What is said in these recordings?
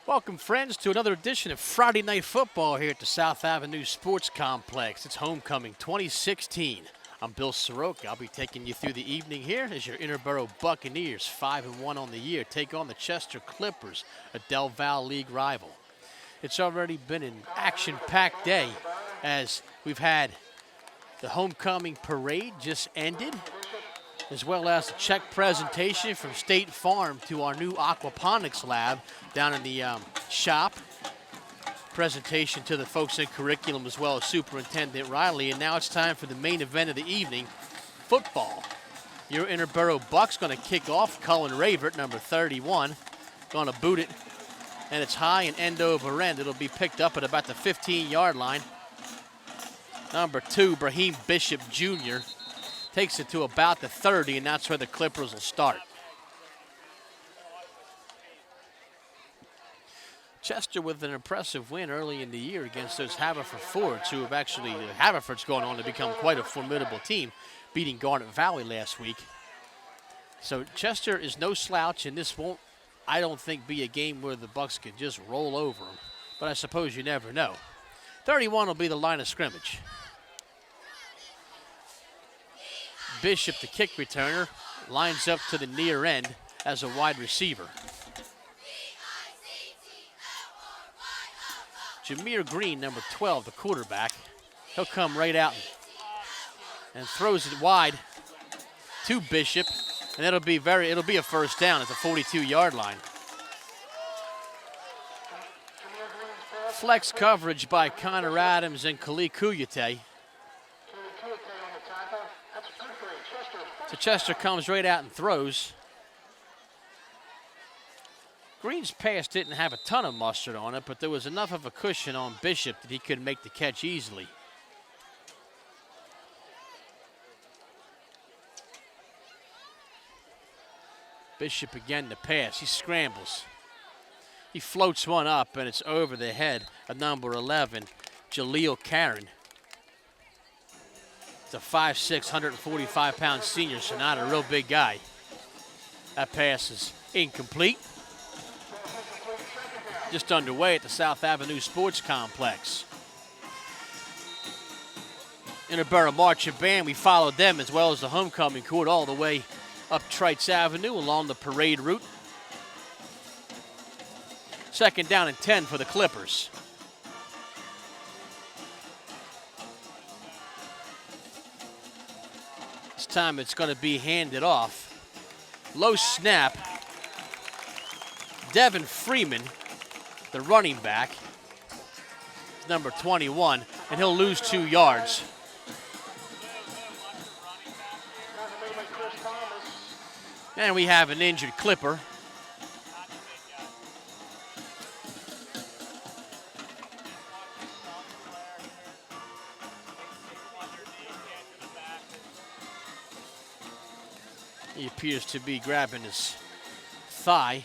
Welcome, friends, to another edition of Friday Night Football here at the South Avenue Sports Complex. It's homecoming 2016. I'm Bill Soroka. I'll be taking you through the evening here as your Interboro Buccaneers, 5-1 on the year, take on the Chester Clippers, a Del Val League rival. It's already been an action-packed day as we've had the homecoming parade just ended, as well as the check presentation from State Farm to our new aquaponics lab down in the shop. Presentation to the folks in curriculum as well as Superintendent Riley. And now it's time for the main event of the evening, football. Your Interboro Bucks going to kick off. Cullen Ravert, number 31, going to boot it. And it's high and end over end. It'll be picked up at about the 15-yard line. Number 2, Brahim Bishop Jr., takes it to about the 30, and that's where the Clippers will start. Chester with an impressive win early in the year against those Haverford Fords, who have actually, Haverford's going on to become quite a formidable team, beating Garnet Valley last week. So Chester is no slouch, and this won't, I don't think, be a game where the Bucks can just roll over them, but I suppose you never know. 31 will be the line of scrimmage. Bishop, the kick returner, lines up to the near end as a wide receiver. Jameer Green, number 12, the quarterback, he'll come right out and throws it wide to Bishop, and it'll be a first down at the 42-yard line. Flex coverage by Connor Adams and Khalid Kuyate. So Chester comes right out and throws. Green's pass didn't have a ton of mustard on it, but there was enough of a cushion on Bishop that he could make the catch easily. Bishop again to pass. He scrambles. He floats one up, and it's over the head of number 11, Jaleel Karen. It's a 5'6", 145-pound senior, so not a real big guy. That pass is incomplete. Just underway at the South Avenue Sports Complex. Interboro Marching Band, we followed them as well as the homecoming court all the way up Trites Avenue along the parade route. Second down and 10 for the Clippers. This time it's going to be handed off. Low snap. Devin Freeman, the running back, number 21, and he'll lose 2 yards. And we have an injured Clipper. He appears to be grabbing his thigh.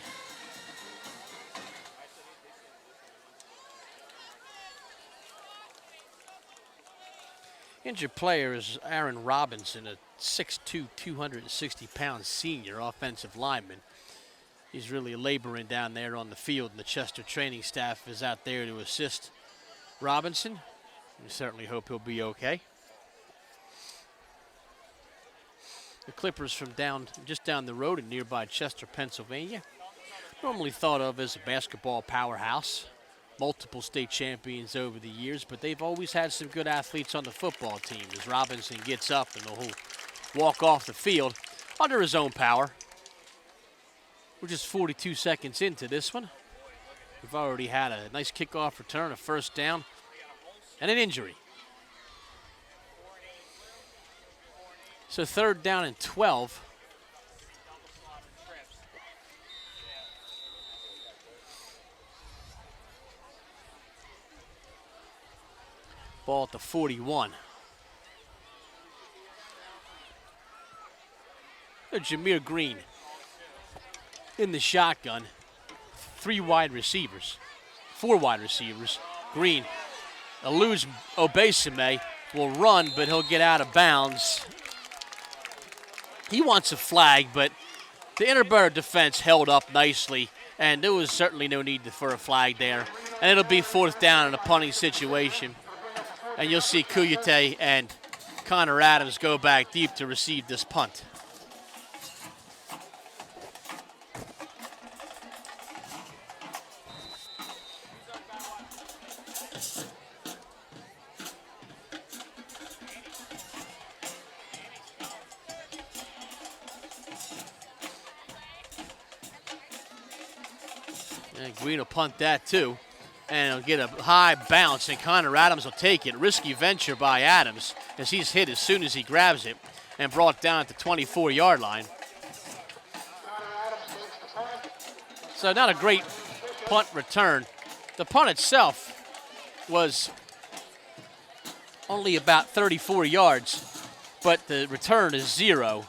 Injured player is Aaron Robinson, a 6'2", 260-pound senior offensive lineman. He's really laboring down there on the field, and the Chester training staff is out there to assist Robinson. We certainly hope he'll be okay. The Clippers from just down the road in nearby Chester, Pennsylvania, normally thought of as a basketball powerhouse. Multiple state champions over the years, but they've always had some good athletes on the football team as Robinson gets up and he'll walk off the field under his own power. We're just 42 seconds into this one. We've already had a nice kickoff return, a first down, and an injury. So third down and 12. Ball at the 41. Jameer Green in the shotgun. 4 wide receivers. Green eludes Obesime, will run, but he'll get out of bounds. He wants a flag, but the Interboro defense held up nicely And there was certainly no need for a flag there. And it'll be 4th down in a punting situation. And you'll see Kuyate and Connor Adams go back deep to receive this punt. And Green will punt that too. And he'll get a high bounce, and Connor Adams will take it. Risky venture by Adams as he's hit as soon as he grabs it and brought down at the 24-yard line. So not a great punt return. The punt itself was only about 34 yards, but the return is 0.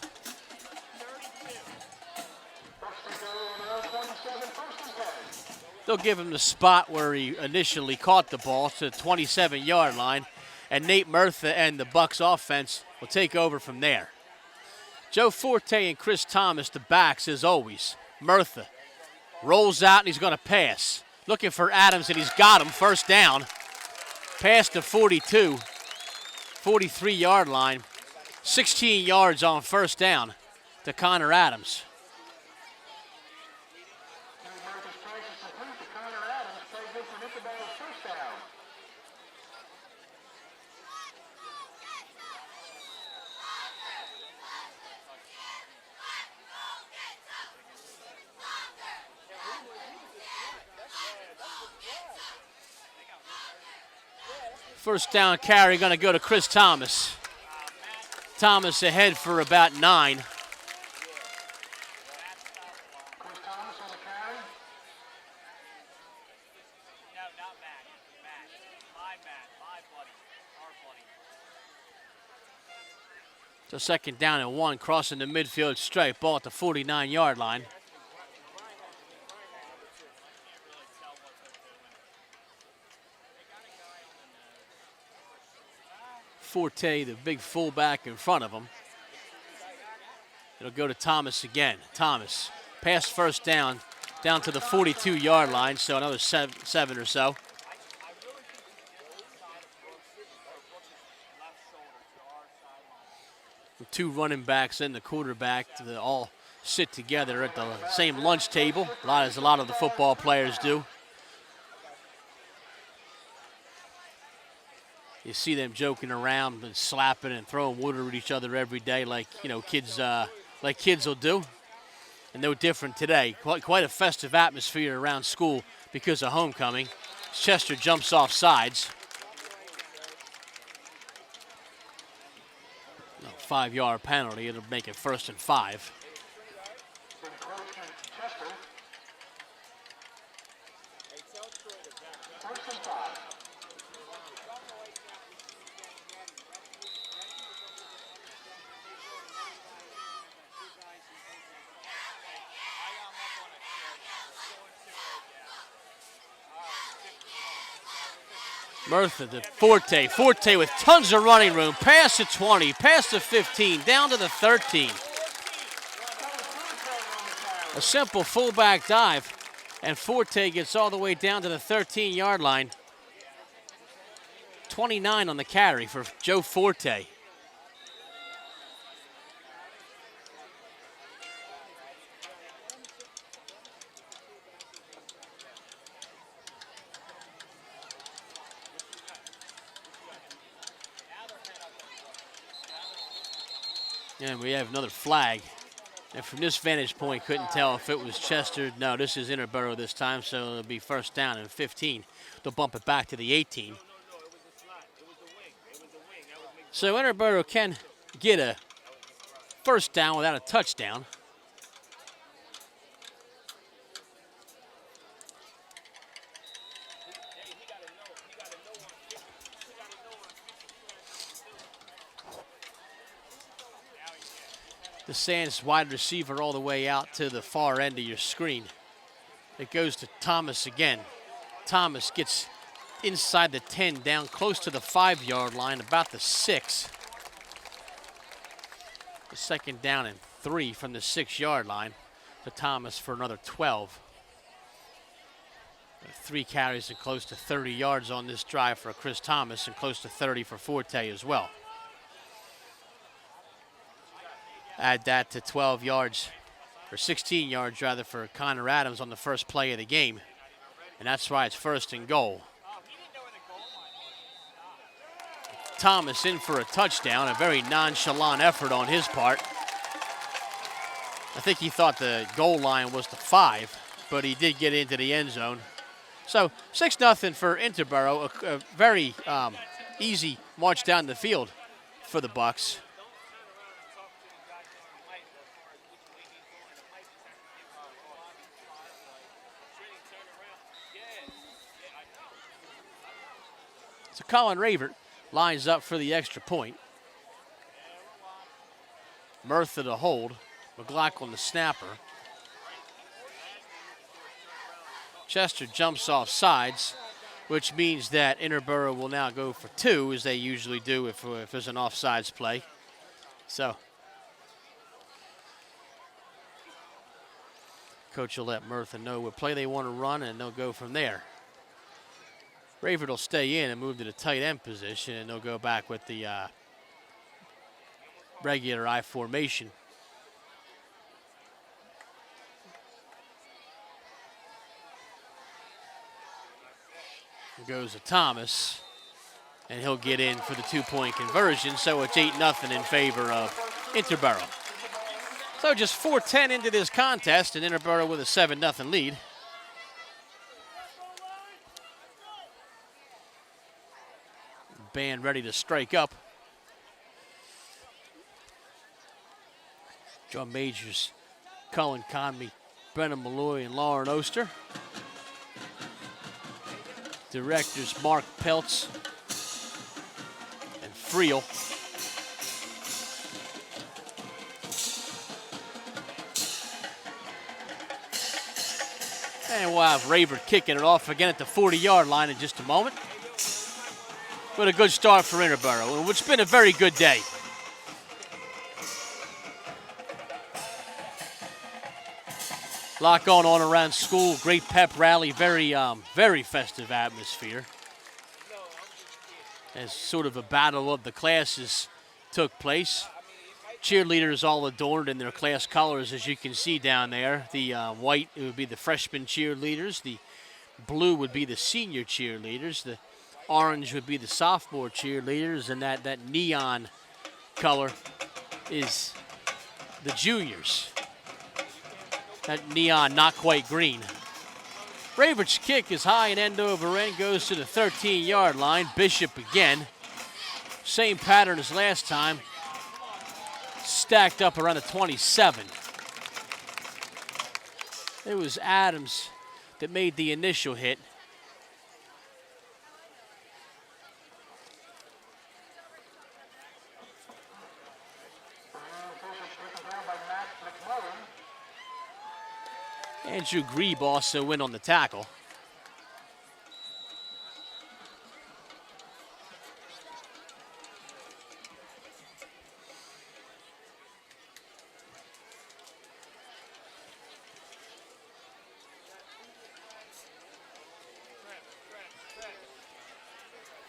They'll give him the spot where he initially caught the ball to the 27-yard line, and Nate Murtha and the Bucks offense will take over from there. Joe Forte and Chris Thomas, the backs as always. Murtha rolls out and he's going to pass. Looking for Adams, and he's got him. 1st down. Pass to 42, 43-yard line. 16 yards on 1st down to Connor Adams. First down carry going to go to Chris Thomas. Thomas ahead for about 9. So 2nd down and 1, crossing the midfield stripe, ball at the 49-yard line. Forte, the big fullback in front of him. It'll go to Thomas again. Thomas, pass 1st down to the 42-yard line, so another 7 or so. The 2 running backs and the quarterback to all sit together at the same lunch table, as a lot of the football players do. You see them joking around and slapping and throwing water at each other every day, like kids will do. And no different today. Quite a festive atmosphere around school because of homecoming. Chester jumps off sides. A 5-yard penalty. It'll make it 1st and 5. Murtha to Forte. Forte with tons of running room. Pass to 20, pass to 15, down to the 13. A simple fullback dive, and Forte gets all the way down to the 13-yard line. 29 on the carry for Joe Forte. And we have another flag. And from this vantage point, couldn't tell if it was Chester. No, this is Interboro this time, so it'll be 1st down and 15. They'll bump it back to the 18. So Interboro can get a 1st down without a touchdown. The Sands wide receiver all the way out to the far end of your screen. It goes to Thomas again. Thomas gets inside the 10, down close to the 5-yard line, about the 6. The 2nd down and 3 from the 6-yard line to Thomas for another 12. 3 carries and close to 30 yards on this drive for Chris Thomas and close to 30 for Forte as well. Add that to 12 yards, or 16 yards rather, for Connor Adams on the first play of the game. And that's why it's 1st and goal. Thomas in for a touchdown, a very nonchalant effort on his part. I think he thought the goal line was the 5, but he did get into the end zone. So 6-0 for Interboro, a very easy march down the field for the Bucks. So Colin Ravert lines up for the extra point. Murtha to hold. McLaughlin the snapper. Chester jumps off sides, which means that Interboro will now go for 2, as they usually do if there's an offsides play. So coach will let Murtha know what play they want to run, and they'll go from there. Ravert will stay in and move to the tight end position, and they'll go back with the regular I formation. Goes to Thomas, and he'll get in for the 2-point conversion, so it's 8-0 in favor of Interboro. So just 4:10 into this contest, and Interboro with a 7-0 lead. Band ready to strike up. Drum majors Cullen Conmee, Brennan Malloy, and Lauren Oster. Directors Mark Peltz and Friel. And we'll have Ravert kicking it off again at the 40-yard line in just a moment. But a good start for Interboro, and it's been a very good day. A lot going on around school. Great pep rally, very festive atmosphere. As sort of a battle of the classes took place. Cheerleaders all adorned in their class colors, as you can see down there. The white, it would be the freshman cheerleaders. The blue would be the senior cheerleaders. The orange would be the sophomore cheerleaders, and that neon color is the juniors. That neon, not quite green. Ravert's kick is high and end over end, goes to the 13-yard line. Bishop again. Same pattern as last time. Stacked up around the 27. It was Adams that made the initial hit. Andrew Grebe also went on the tackle.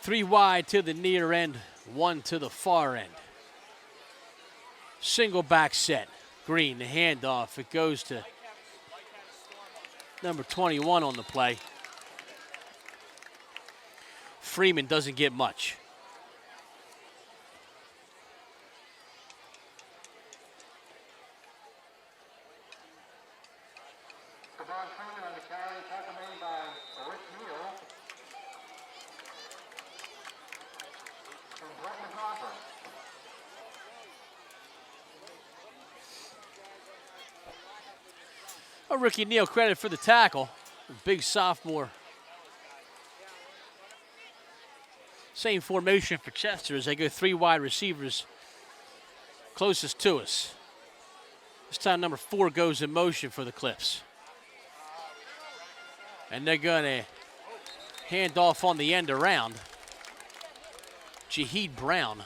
Three wide to the near end, one to the far end. Single back set. Green, the handoff. It goes to number 21 on the play. Freeman doesn't get much. Ricky Neal credit for the tackle. Big sophomore. Same formation for Chester as they go three wide receivers closest to us. This time number 4 goes in motion for the Cliffs. And they're going to hand off on the end around. Jaheed Brown.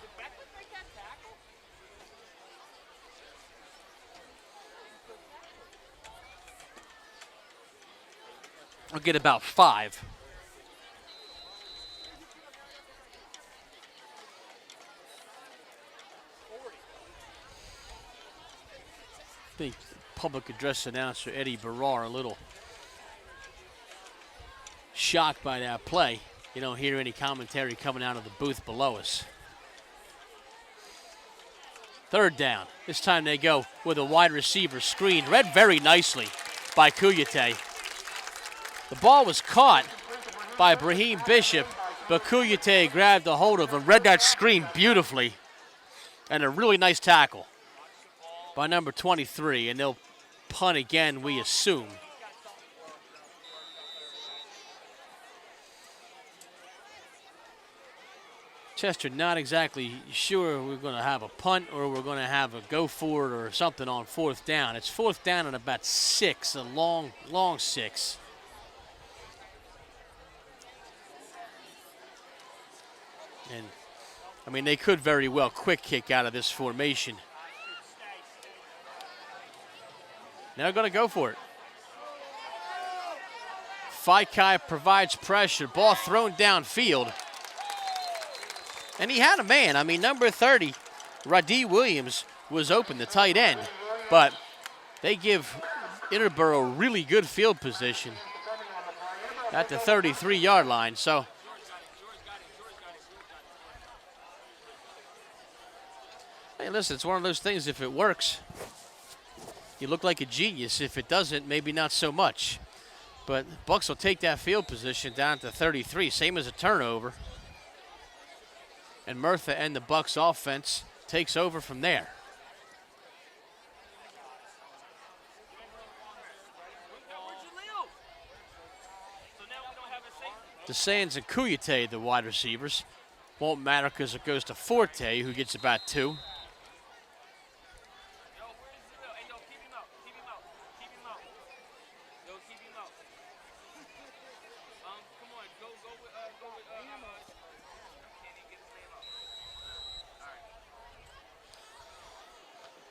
I'll get about 5. I think public address announcer Eddie Barrar a little shocked by that play. You don't hear any commentary coming out of the booth below us. 3rd down. This time they go with a wide receiver screen. Read very nicely by Kuyate. The ball was caught by Brahim Bishop, but Kuyate grabbed a hold of him, read that screen beautifully, and a really nice tackle by number 23, and they'll punt again, we assume. Chester not exactly sure we're going to have a punt or we're going to have a go for it or something on 4th down. It's 4th down and about 6, a long 6. And, I mean, they could very well quick kick out of this formation. Now they're going to go for it. Faikai provides pressure. Ball thrown downfield. And he had a man. I mean, number 30, Radee Williams, was open, the tight end. But they give Interboro really good field position at the 33-yard line. So hey, listen, it's one of those things, if it works, you look like a genius. If it doesn't, maybe not so much. But Bucks will take that field position down to 33, same as a turnover. And Murtha and the Bucks offense takes over from there. DeSands and Kuyate, the wide receivers. Won't matter because it goes to Forte, who gets about 2.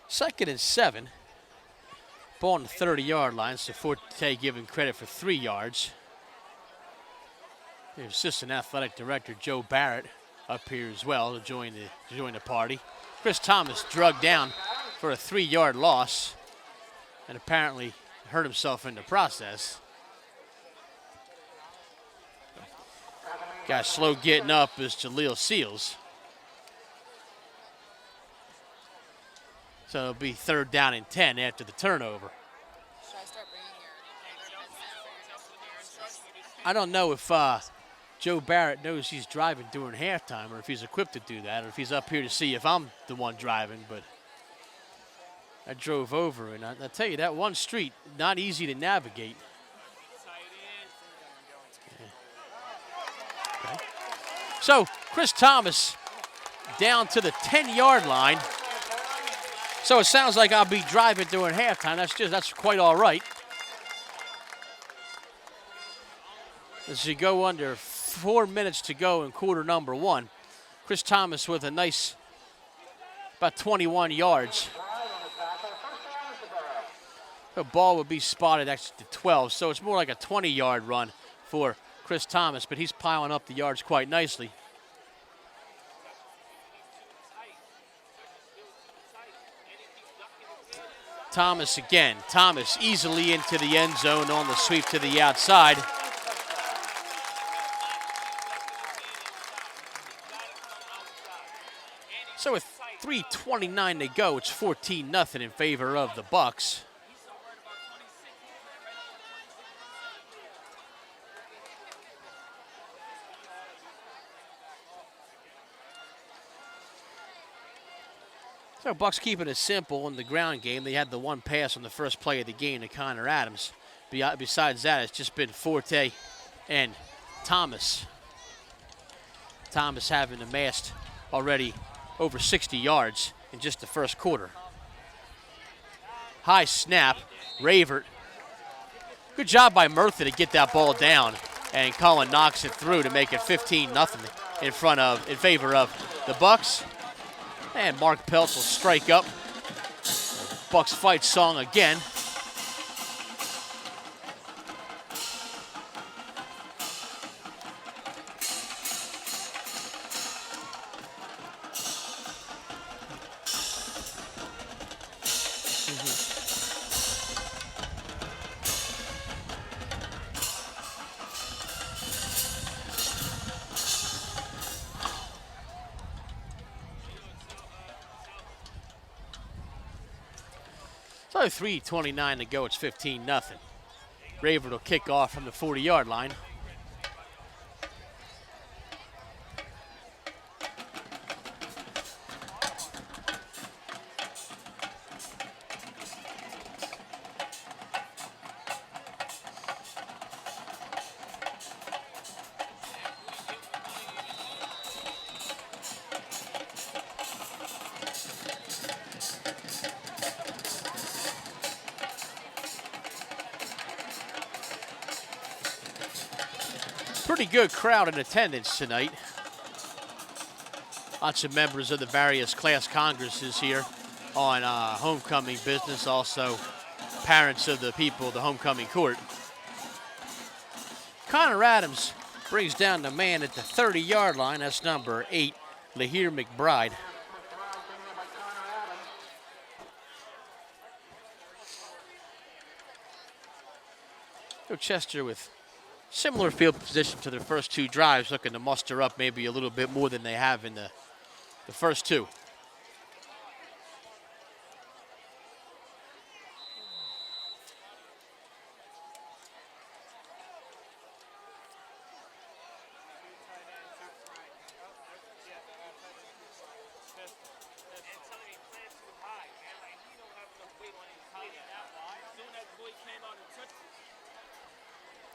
Second and 7. Ball on the 30-yard line, so Forte given credit for 3 yards. The assistant athletic director, Joe Barrett, up here as well to join the party. Chris Thomas drugged down for a 3-yard loss and apparently hurt himself in the process. Guy slow getting up is Jaleel Seals. So it'll be 3rd down and 10 after the turnover. I don't know if Joe Barrett knows he's driving during halftime or if he's equipped to do that or if he's up here to see if I'm the one driving, but I drove over, and I tell you, that one street, not easy to navigate. Yeah. Okay. So Chris Thomas down to the 10-yard line. So it sounds like I'll be driving during halftime. That's quite all right. As you go under 4 minutes to go in quarter number 1, Chris Thomas with a nice about 21 yards. The ball would be spotted actually to 12, so it's more like a 20-yard run for Chris Thomas, but he's piling up the yards quite nicely. Thomas again. Thomas easily into the end zone on the sweep to the outside. So with 3:29 to go, it's 14-0 in favor of the Bucks. So Bucks keeping it simple in the ground game. They had the one pass on the first play of the game to Connor Adams. Besides that, it's just been Forte and Thomas. Thomas having amassed already over 60 yards in just the first quarter. High snap, Ravert. Good job by Murtha to get that ball down, and Cullen knocks it through to make it 15-0 in favor of the Bucks. And Mark Peltz will strike up. Bucks fight song again. About 3:29 to go. It's 15-0. Raver will kick off from the 40-yard line. Pretty good crowd in attendance tonight. Lots of members of the various class congresses here on homecoming business. Also, parents of the people, the homecoming court. Connor Adams brings down the man at the 30-yard line. That's number 8, Lahir McBride. Chester with similar field position to their first 2 drives, looking to muster up maybe a little bit more than they have in the first 2.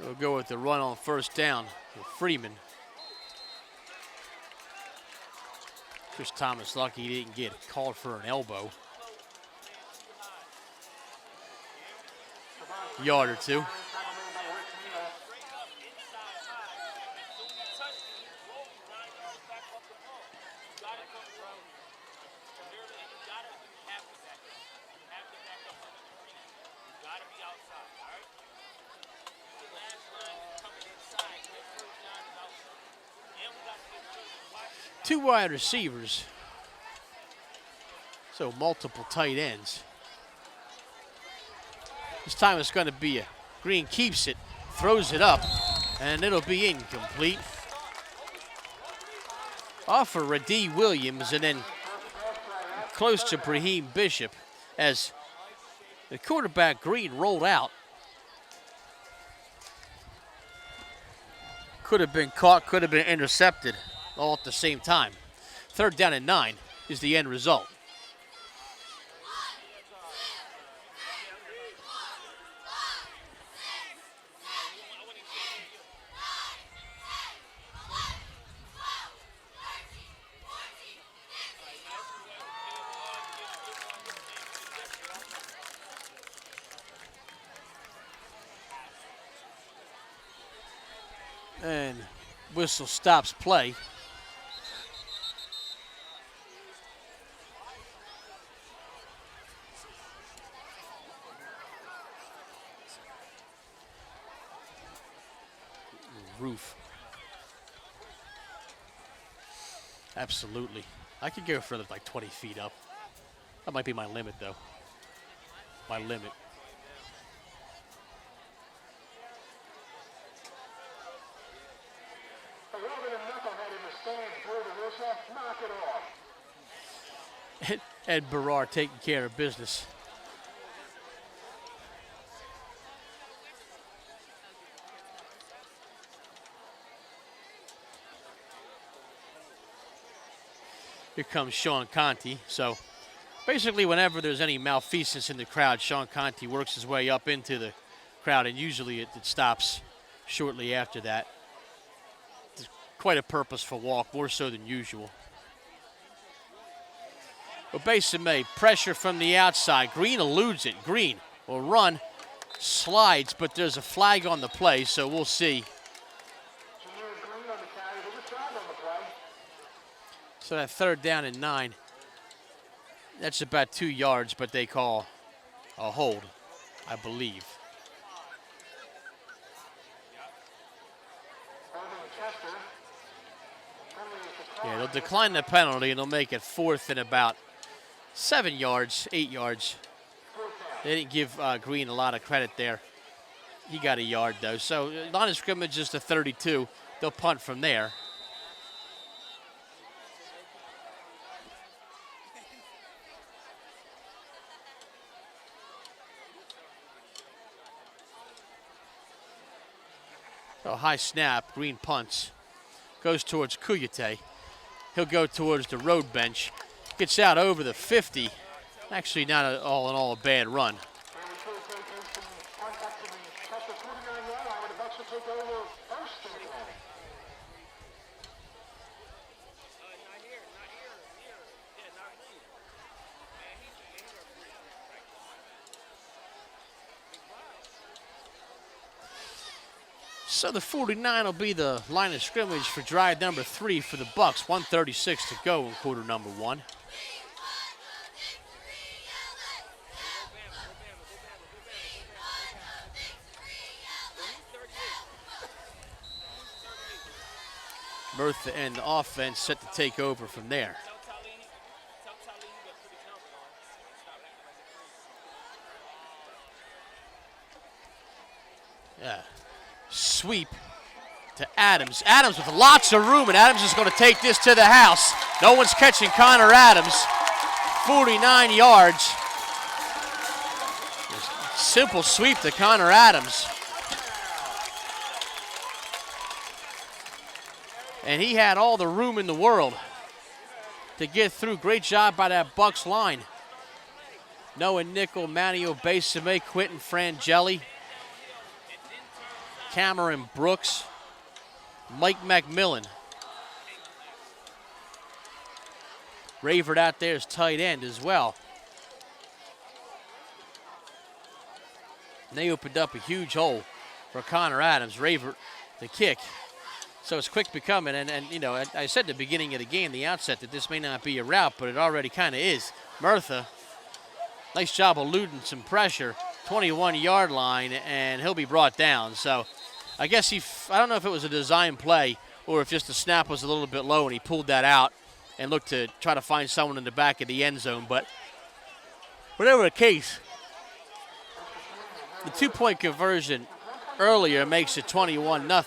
We'll go with the run on first down with Freeman. Chris Thomas lucky he didn't get called for an elbow. Yard or 2. Two wide receivers, so multiple tight ends. This time it's going to be a Green keeps it, throws it up, and it'll be incomplete. Off for Radee Williams, and then close to Brahim Bishop as the quarterback Green rolled out. Could have been caught, could have been intercepted, all at the same time. 3rd down and 9 is the end result. And whistle stops play. Roof. Absolutely. I could go further, like 20 feet up. That might be my limit, though. My limit. Ed Barrar taking care of business. Here comes Sean Conti. So basically whenever there's any malfeasance in the crowd, Sean Conti works his way up into the crowd, and usually it stops shortly after that. It's quite a purposeful walk, more so than usual. Obesame, pressure from the outside. Green eludes it. Green will run, slides, but there's a flag on the play, so we'll see. So that 3rd down and 9, that's about 2 yards, but they call a hold, I believe. Yeah, they'll decline the penalty, and they'll make it 4th and about 7 yards, 8 yards. They didn't give Green a lot of credit there. He got a yard, though. So line of scrimmage is the 32. They'll punt from there. So high snap, Green punts. Goes towards Kuyate. He'll go towards the road bench. Gets out over the 50. Actually not all in all a bad run. So the 49 will be the line of scrimmage for drive number 3 for the Bucks. 1:36 to go in quarter number 1. Murtha and the offense set to take over from there. Yeah. Sweep to Adams. Adams with lots of room, and Adams is going to take this to the house. No one's catching Connor Adams. 49 yards. Simple sweep to Connor Adams. And he had all the room in the world to get through. Great job by that Bucks line. Noah Nickel, Manio Besame, Quentin Frangeli, Cameron Brooks, Mike McMillan. Ravert out there as tight end as well. And they opened up a huge hole for Connor Adams. Ravert, the kick. So it's quick becoming, and you know, I said at the beginning of the game, the outset, that this may not be a route, but it already kind of is. Murtha, nice job eluding some pressure, 21-yard line, and he'll be brought down. So I guess I don't know if it was a design play or if just the snap was a little bit low and he pulled that out and looked to try to find someone in the back of the end zone. But whatever the case, the 2-point conversion earlier makes it 21-0.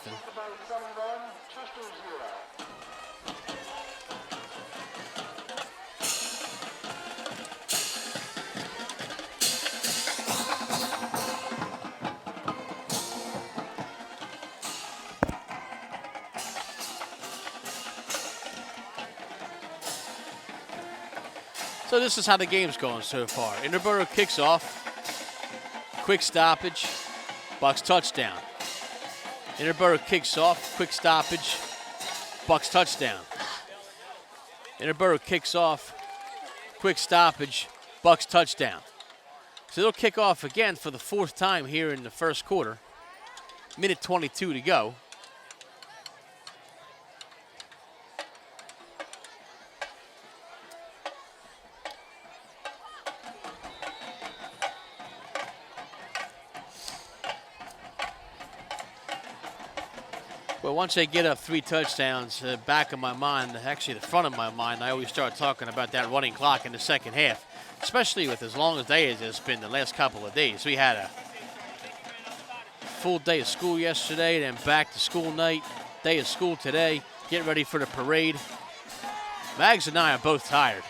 So this is how the game's going so far. Interboro kicks off. Quick stoppage. Bucks touchdown. Interboro kicks off. Quick stoppage. Bucks touchdown. Interboro kicks off. Quick stoppage. Bucks touchdown. So they'll kick off again for the 4th time here in the first quarter. Minute 22 to go. But once they get up 3 touchdowns, back of my mind, actually the front of my mind, I always start talking about that running clock in the second half, especially with as long as day as it's been the last couple of days. We had a full day of school yesterday, then back to school night, day of school today, getting ready for the parade. Mags and I are both tired.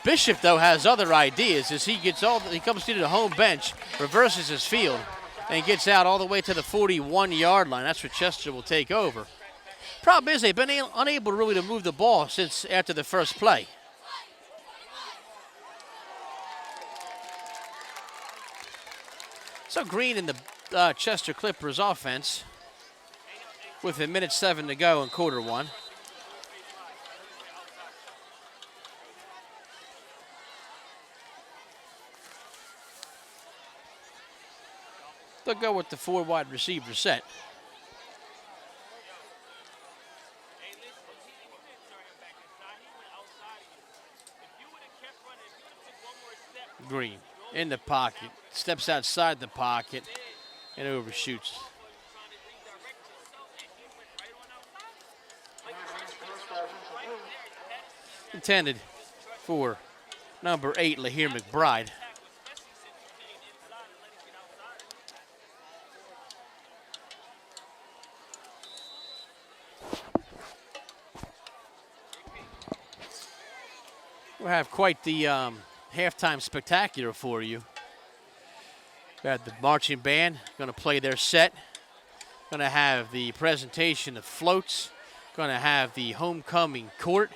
Bishop, though, has other ideas as he comes to the home bench, reverses his field, and gets out all the way to the 41-yard line. That's where Chester will take over. Problem is they've been unable really to move the ball since after the first play. So Green in the Chester Clippers offense with a minute 7 to go in quarter 1. They'll go with the 4 wide receiver set. Green in the pocket, steps outside the pocket, and overshoots. Intended for number 8, Lahir McBride. We'll have quite the halftime spectacular for you. Got the marching band going to play their set. Going to have the presentation of floats. Going to have the homecoming court.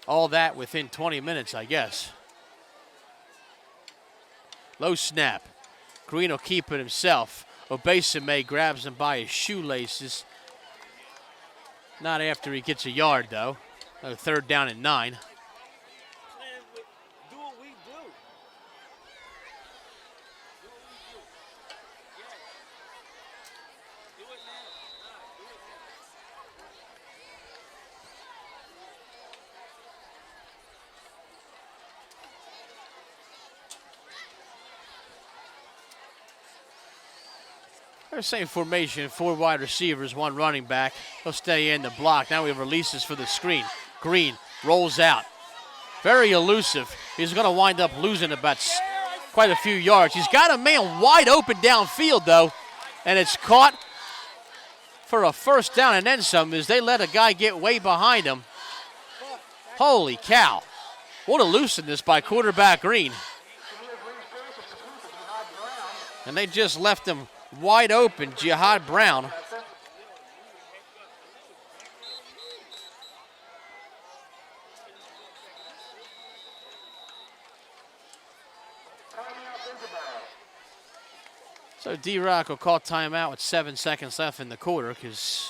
All that within 20 minutes, I guess. Low snap. Green will keep it himself. Obesame grabs him by his shoelaces. Not after he gets a yard, though. Another 3rd down and 9. They're same formation, 4 wide receivers, 1 running back. He'll stay in the block. Now we have releases for the screen. Green rolls out. Very elusive. He's going to wind up losing about quite a few yards. He's got a man wide open downfield, though, and it's caught for a 1st down and then some as they let a guy get way behind him. Holy cow. What elusiveness by quarterback Green. And they just left him wide open, Jihad Brown. So D-Rock will call timeout with 7 seconds left in the quarter because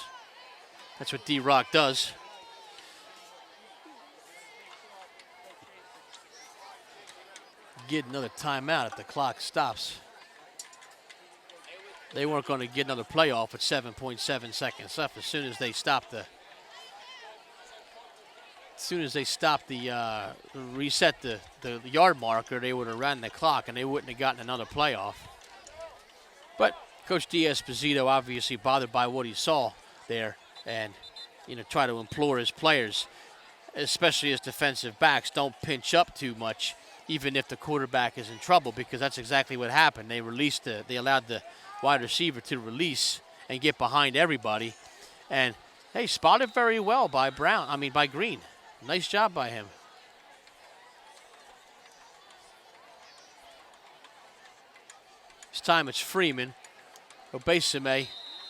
that's what D-Rock does. Get another timeout if the clock stops. They weren't going to get another playoff with 7.7 seconds left. As soon as they stopped reset the yard marker, they would have ran the clock and they wouldn't have gotten another playoff. But Coach D'Esposito obviously bothered by what he saw there, and try to implore his players, especially his defensive backs, don't pinch up too much, even if the quarterback is in trouble, because that's exactly what happened. They allowed the wide receiver to release and get behind everybody, and hey, spotted very well by Green. Nice job by him. This time it's Freeman. Obesame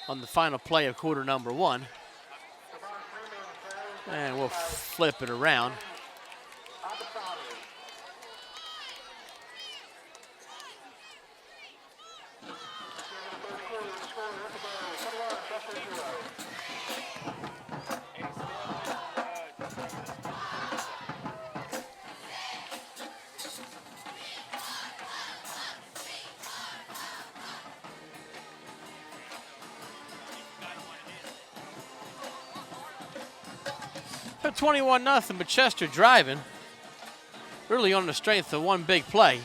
on the final play of quarter number 1. And we'll flip it around. So 21-0, but Chester driving. Really on the strength of one big play.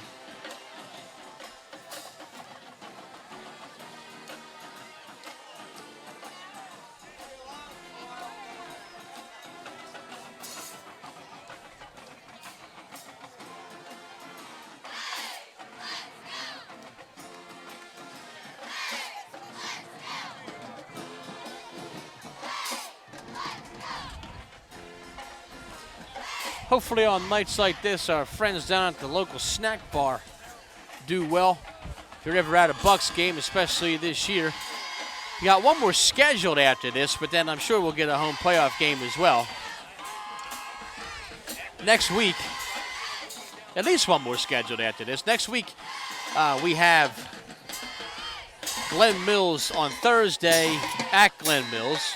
Hopefully on nights like this, our friends down at the local snack bar do well. If you're ever at a Bucks game, especially this year. We got one more scheduled after this, but then I'm sure we'll get a home playoff game as well. Next week, at least one more scheduled after this. Next week, we have Glen Mills on Thursday at Glen Mills.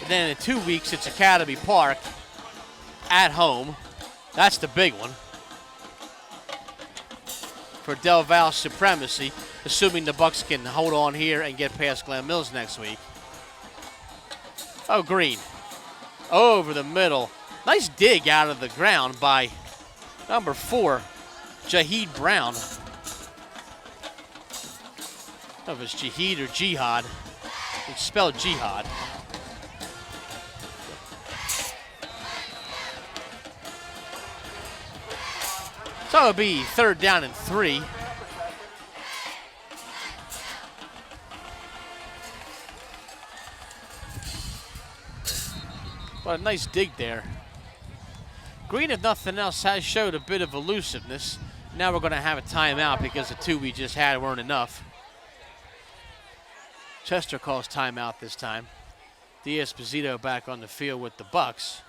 Then in 2 weeks, it's Academy Park at home. That's the big one for Del Val supremacy, assuming the Bucks can hold on here and get past Glen Mills next week. Oh, Green. Over the middle. Nice dig out of the ground by number 4, Jahid Brown. I don't know if it's Jahid or Jihad. It's spelled Jihad. So it'll be 3rd down and 3. But a nice dig there. Green, if nothing else, has showed a bit of elusiveness. Now we're going to have a timeout because the 2 we just had weren't enough. Chester calls timeout this time. D'Esposito back on the field with the Bucks.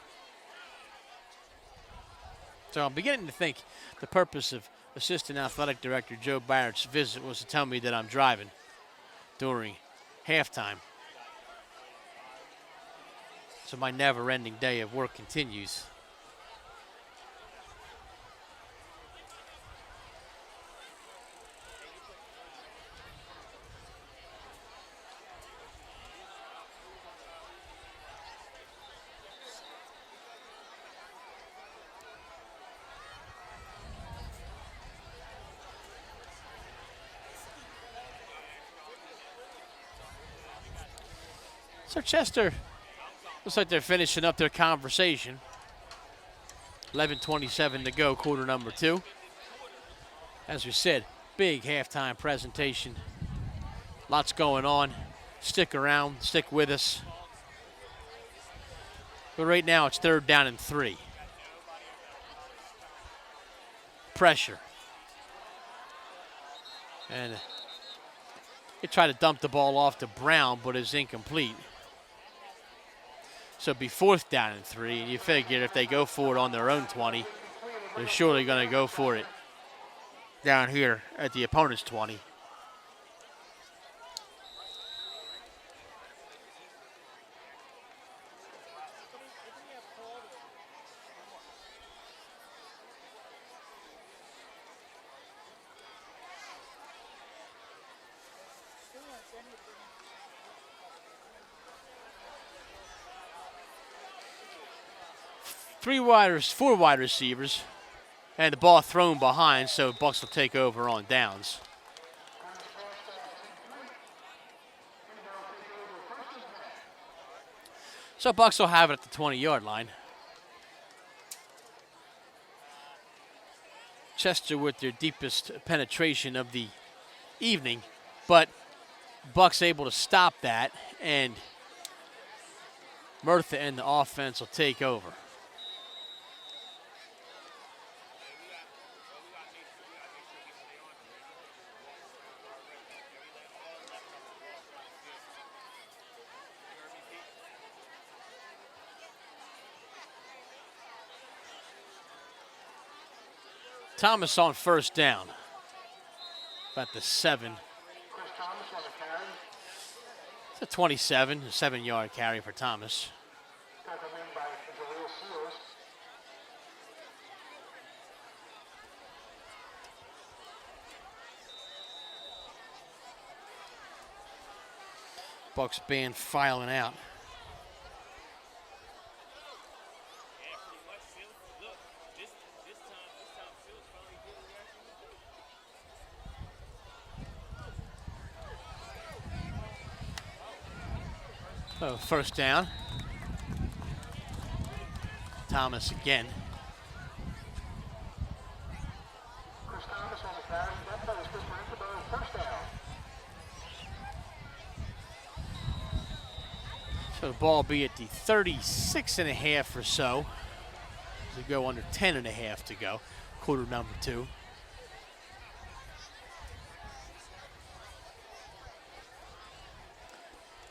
So I'm beginning to think the purpose of Assistant Athletic Director Joe Barrett's visit was to tell me that I'm driving during halftime. So my never-ending day of work continues. So Chester looks like they're finishing up their conversation. 11:27 to go, quarter number 2. As we said, big halftime presentation. Lots going on. Stick around, stick with us. But right now it's 3rd down and 3. Pressure. And they try to dump the ball off to Brown, but it's incomplete. So it'd be 4th down and 3, and you figure if they go for it on their own 20, they're surely going to go for it down here at the opponent's 20. Four wide receivers, and the ball thrown behind, so Bucks will take over on downs. So Bucks will have it at the 20-yard line. Chester with their deepest penetration of the evening, but Bucks able to stop that, and Murtha and the offense will take over. Thomas on 1st down. About the 7. It's a 27, a 7-yard carry for Thomas. Bucks band filing out. So 1st down. Thomas again. Chris Thomas on the carry. That play was good for Interboro. 1st down. So the ball will be at the 36.5 or so. We go under 10.5 to go. Quarter number 2.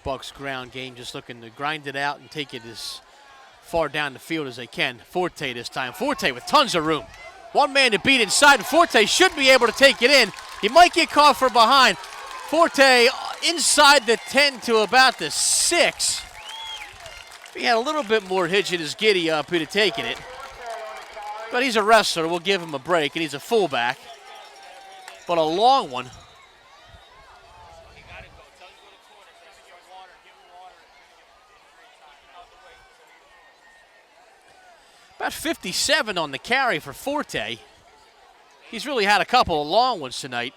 Bucks ground game just looking to grind it out and take it as far down the field as they can. Forte this time. Forte with tons of room. One man to beat inside, and Forte should be able to take it in. He might get caught for behind. Forte inside the 10 to about the 6. If he had a little bit more hitch in his giddy up, he'd have taken it. But he's a wrestler. We'll give him a break, and he's a fullback. But a long one. About 57 on the carry for Forte. He's really had a couple of long ones tonight.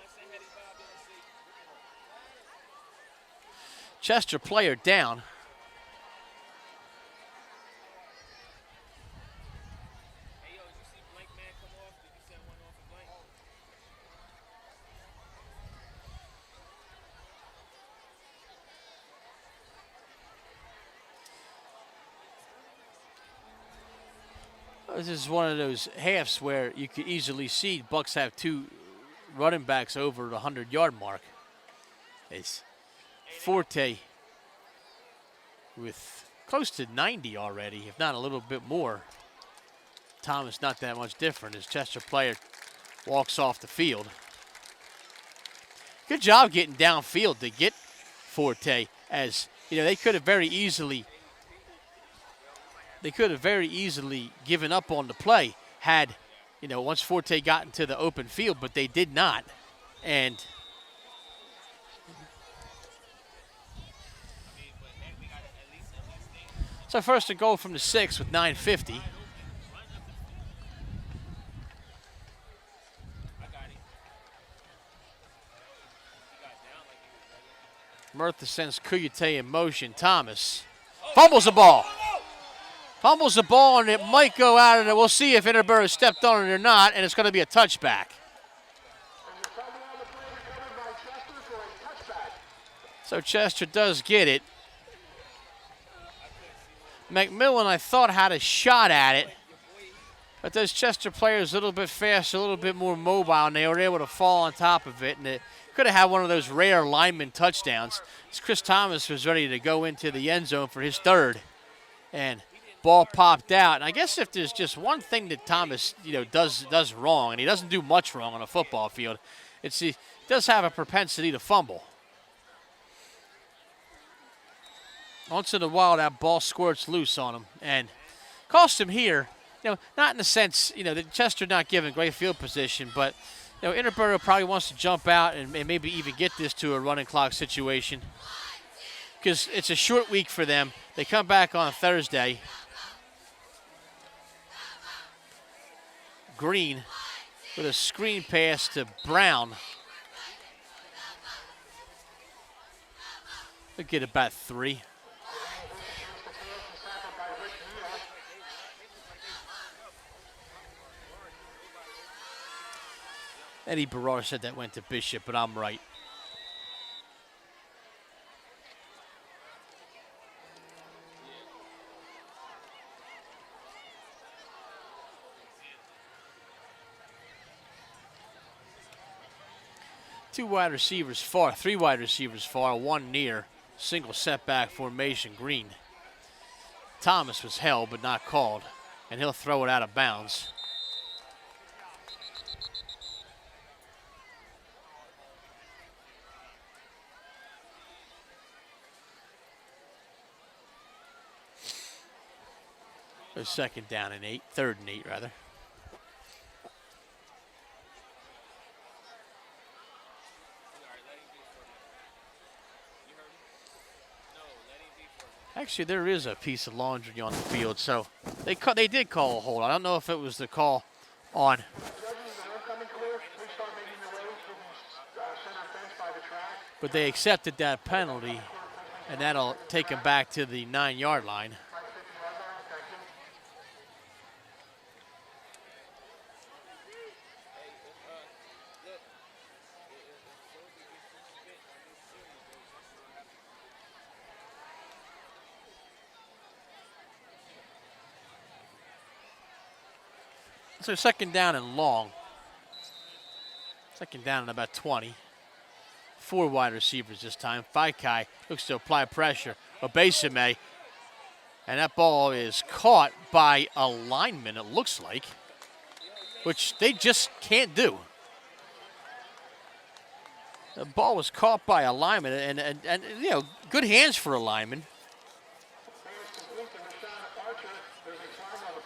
Chester player down. This is one of those halves where you could easily see Bucks have two running backs over the 100-yard mark. It's Forte with close to 90 already, if not a little bit more. Thomas not that much different as Chester player walks off the field. Good job getting downfield to get Forte, as you know they could have very easily given up on the play had, you know, once Forte got into the open field, but they did not. And so first and goal from the 6 with 9:50. Murtha sends Kuyate in motion. Thomas fumbles the ball. Fumbles the ball, and it might go out of it. We'll see if Interboro stepped on it or not, and it's going to be a touchback. So Chester does get it. McMillan, I thought, had a shot at it, but those Chester players a little bit faster, a little bit more mobile, and they were able to fall on top of it, and it could have had one of those rare lineman touchdowns. As Chris Thomas was ready to go into the end zone for his third, and ball popped out. And I guess if there's just one thing that Thomas, you know, does wrong, and he doesn't do much wrong on a football field, it's he does have a propensity to fumble. Once in a while, that ball squirts loose on him, and cost him here. You know, not in the sense, you know, that Chester not given great field position, but you know, Interboro probably wants to jump out and maybe even get this to a running clock situation, because it's a short week for them. They come back on Thursday. Green with a screen pass to Brown. They'll get about 3. Eddie Barrar said that went to Bishop, but I'm right. Two wide receivers far, 3 wide receivers far, 1 near. Single setback formation, Green. Thomas was held but not called, and he'll throw it out of bounds. So second down and 8, third and 8 rather. Actually, there is a piece of laundry on the field, so they did call a hold. I don't know if it was the call on. But they accepted that penalty, and that'll take them back to the 9-yard line. So second down and long. Second down and about 20. 4 wide receivers this time. Faikai looks to apply pressure. Obesime. And that ball is caught by a lineman, it looks like, which they just can't do. The ball was caught by a lineman, and you know, good hands for a lineman.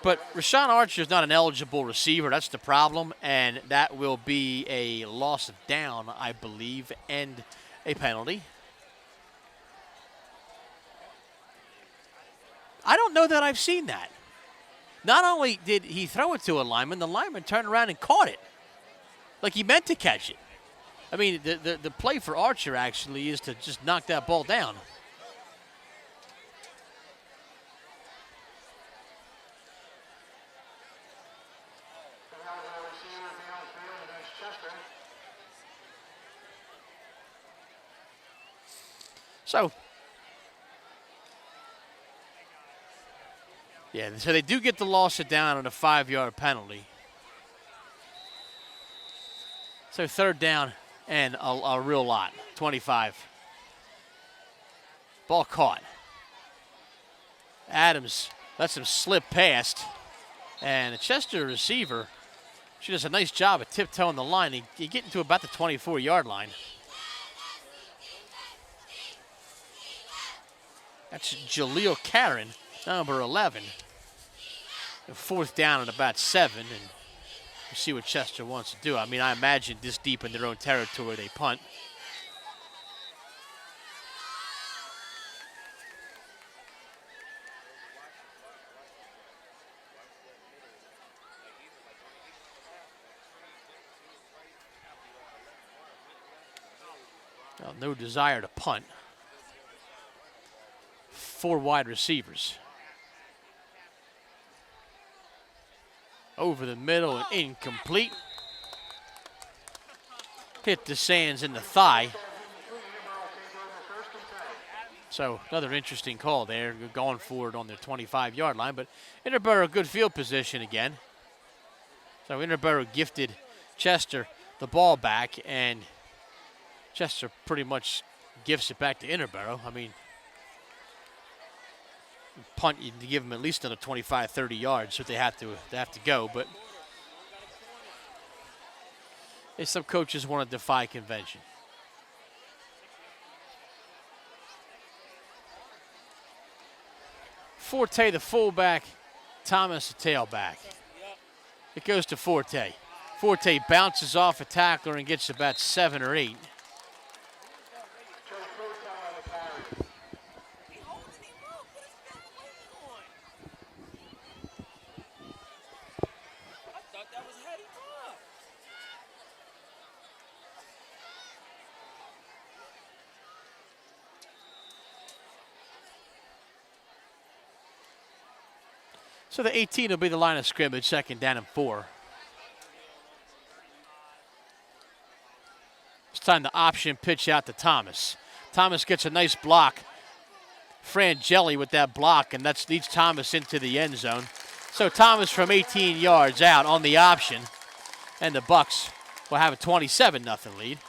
But Rashawn Archer is not an eligible receiver. That's the problem, and that will be a loss of down, I believe, and a penalty. I don't know that I've seen that. Not only did he throw it to a lineman, the lineman turned around and caught it. Like he meant to catch it. I mean, the play for Archer actually is to just knock that ball down. So, Yeah, so they do get the loss of down on a 5-yard penalty. So 3rd down and a real lot, 25. Ball caught. Adams lets him slip past. And the Chester receiver, she does a nice job of tiptoeing the line. He get into about the 24-yard line. That's Jaleel Karen, number 11. 4th down at about 7, and we'll see what Chester wants to do. I mean, I imagine this deep in their own territory, they punt. Well, no desire to punt. 4 wide receivers. Over the middle and incomplete. Hit the Sands in the thigh. So another interesting call there, going for it on their 25-yard line. But Interboro, good field position again. So Interboro gifted Chester the ball back, and Chester pretty much gifts it back to Interboro. I mean, punt, you give them at least another 25, 30 yards, so they have to go. But some coaches want to defy convention. Forte, the fullback, Thomas, the tailback. It goes to Forte. Forte bounces off a tackler and gets about 7 or 8. So the 18 will be the line of scrimmage, 2nd down and 4. It's time to option pitch out to Thomas. Thomas gets a nice block. Frangeli with that block, and that leads Thomas into the end zone. So Thomas from 18 yards out on the option, and the Bucks will have a 27-0 lead.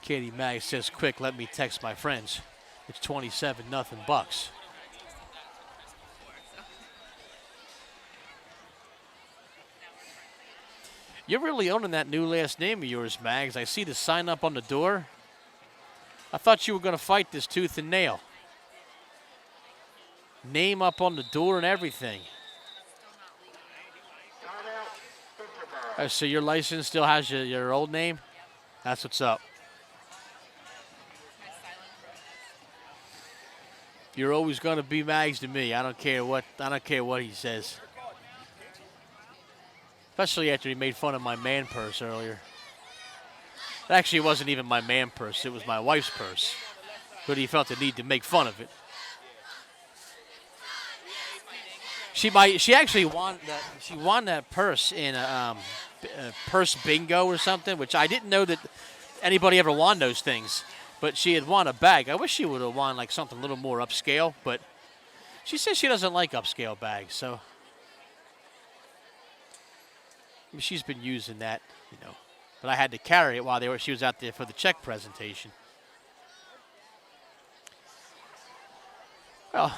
Katie Mag says, quick, let me text my friends. It's 27-0 Bucks. You're really owning that new last name of yours, Mags. I see the sign up on the door. I thought you were going to fight this tooth and nail. Name up on the door and everything. Oh, so your license still has your old name? That's what's up. You're always going to be Mags to me. I don't care what he says. Especially after he made fun of my man purse earlier. It actually wasn't even my man purse. It was my wife's purse. But he felt the need to make fun of it. She actually won that. She won that purse in a purse bingo or something, which I didn't know that anybody ever won those things. But she had won a bag. I wish she would have won like something a little more upscale, but she says she doesn't like upscale bags, so I mean, she's been using that, you know. But I had to carry it while she was out there for the check presentation. Well,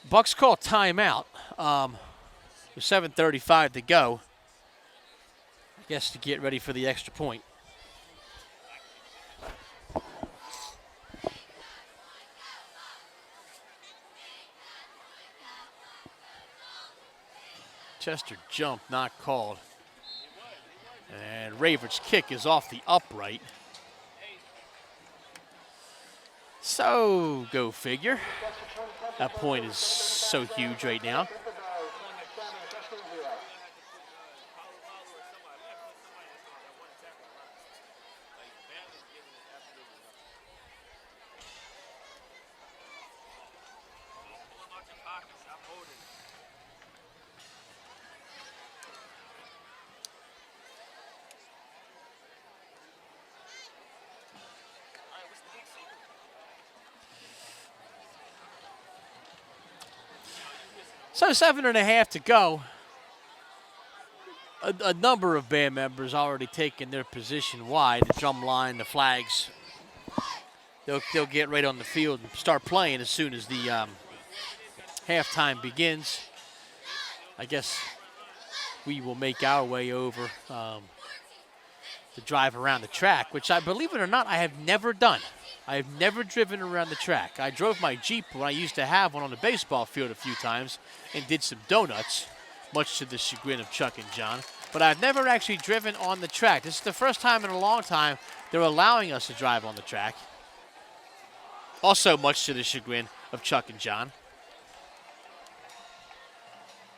Bucks call timeout. With 7:35 to go. I guess to get ready for the extra point. Chester jump not called. And Ravert's kick is off the upright. So, go figure. That point is so huge right now. So 7.5 to go. A number of band members already taken their position wide. The drum line, the flags. They'll get right on the field and start playing as soon as the halftime begins. I guess we will make our way over to drive around the track, which I believe it or not, I have never done. I have never driven around the track. I drove my Jeep when I used to have one on the baseball field a few times and did some donuts, much to the chagrin of Chuck and John. But I've never actually driven on the track. This is the first time in a long time they're allowing us to drive on the track. Also much to the chagrin of Chuck and John.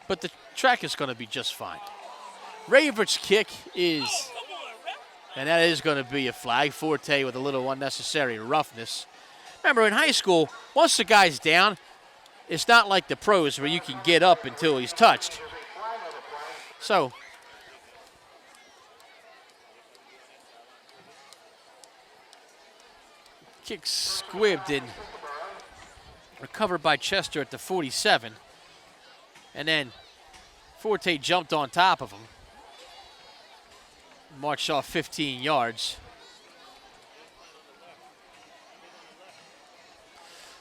But the track is going to be just fine. Ravert's kick is, and that is going to be a flag. Forte with a little unnecessary roughness. Remember, in high school, once the guy's down, it's not like the pros where you can get up until he's touched. So, kick squibbed and recovered by Chester at the 47. And then Forte jumped on top of him. Marched off 15 yards.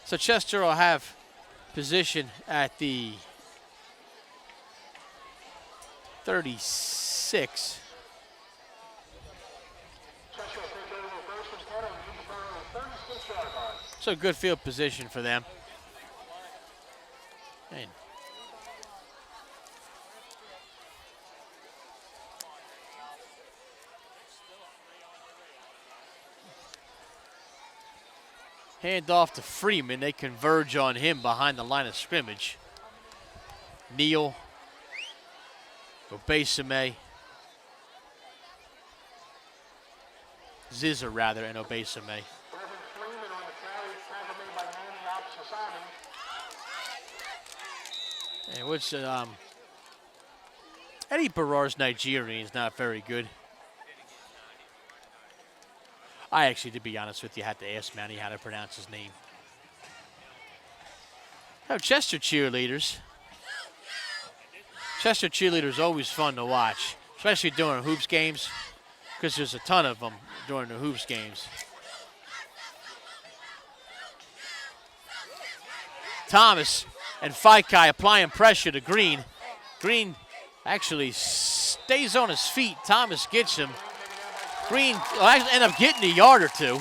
So Chester will have position at the 36. So good field position for them. And hand off to Freeman. They converge on him behind the line of scrimmage. Neal, Obesame, Zizza rather, and Obesame. And which Eddie Barar's Nigerian is not very good. I actually, to be honest with you, had to ask Manny how to pronounce his name. Oh, Chester cheerleaders. Chester cheerleaders always fun to watch, especially during hoops games, because there's a ton of them during the hoops games. Thomas and Faikai applying pressure to Green. Green actually stays on his feet. Thomas gets him. Green will actually end up getting a yard or two.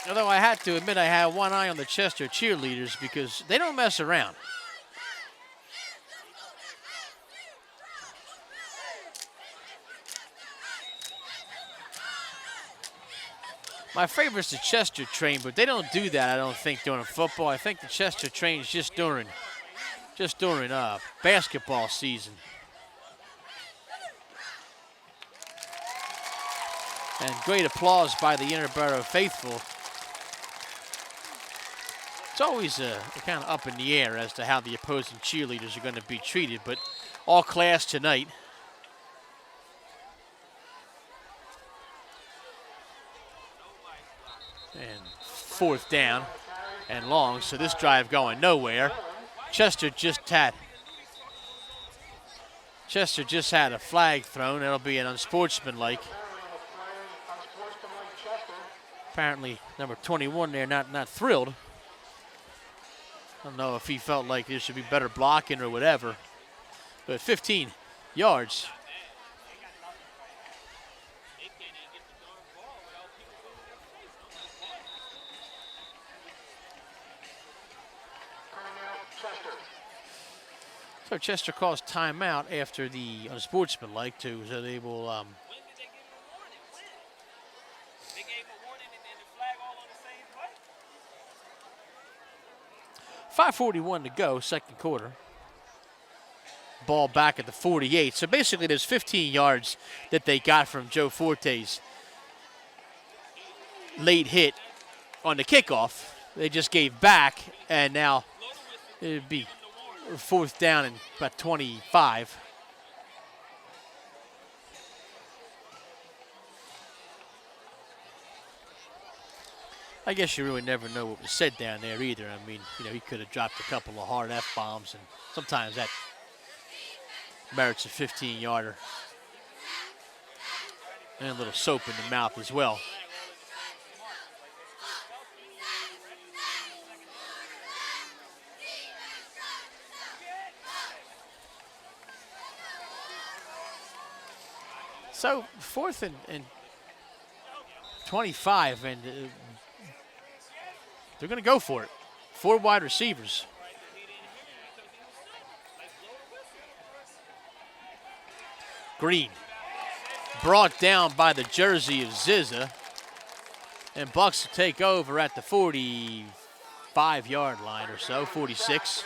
Although I had to admit I had one eye on the Chester cheerleaders because they don't mess around. My favorite's the Chester train, but they don't do that, I don't think, during football. I think the Chester train is just during basketball season. And great applause by the Interboro faithful. It's always kind of up in the air as to how the opposing cheerleaders are going to be treated, but all class tonight. And fourth down and long, so this drive going nowhere. Chester just had a flag thrown. It'll be an unsportsmanlike. Apparently, number 21 there not thrilled. I don't know if he felt like there should be better blocking or whatever. But 15 yards. So Chester calls timeout after the unsportsmanlike too, so they will 5:41 to go, second quarter. Ball back at the 48. So basically there's 15 yards that they got from Joe Forte's late hit on the kickoff. They just gave back, and now it'd be fourth down and about 25. I guess you really never know what was said down there either. I mean, you know, he could have dropped a couple of hard F-bombs, and sometimes that merits a 15-yarder. And a little soap in the mouth as well. So 4th and 25, and they're going to go for it. 4 wide receivers. Green brought down by the jersey of Zizza, and Bucks will take over at the 45-yard line or so, 46.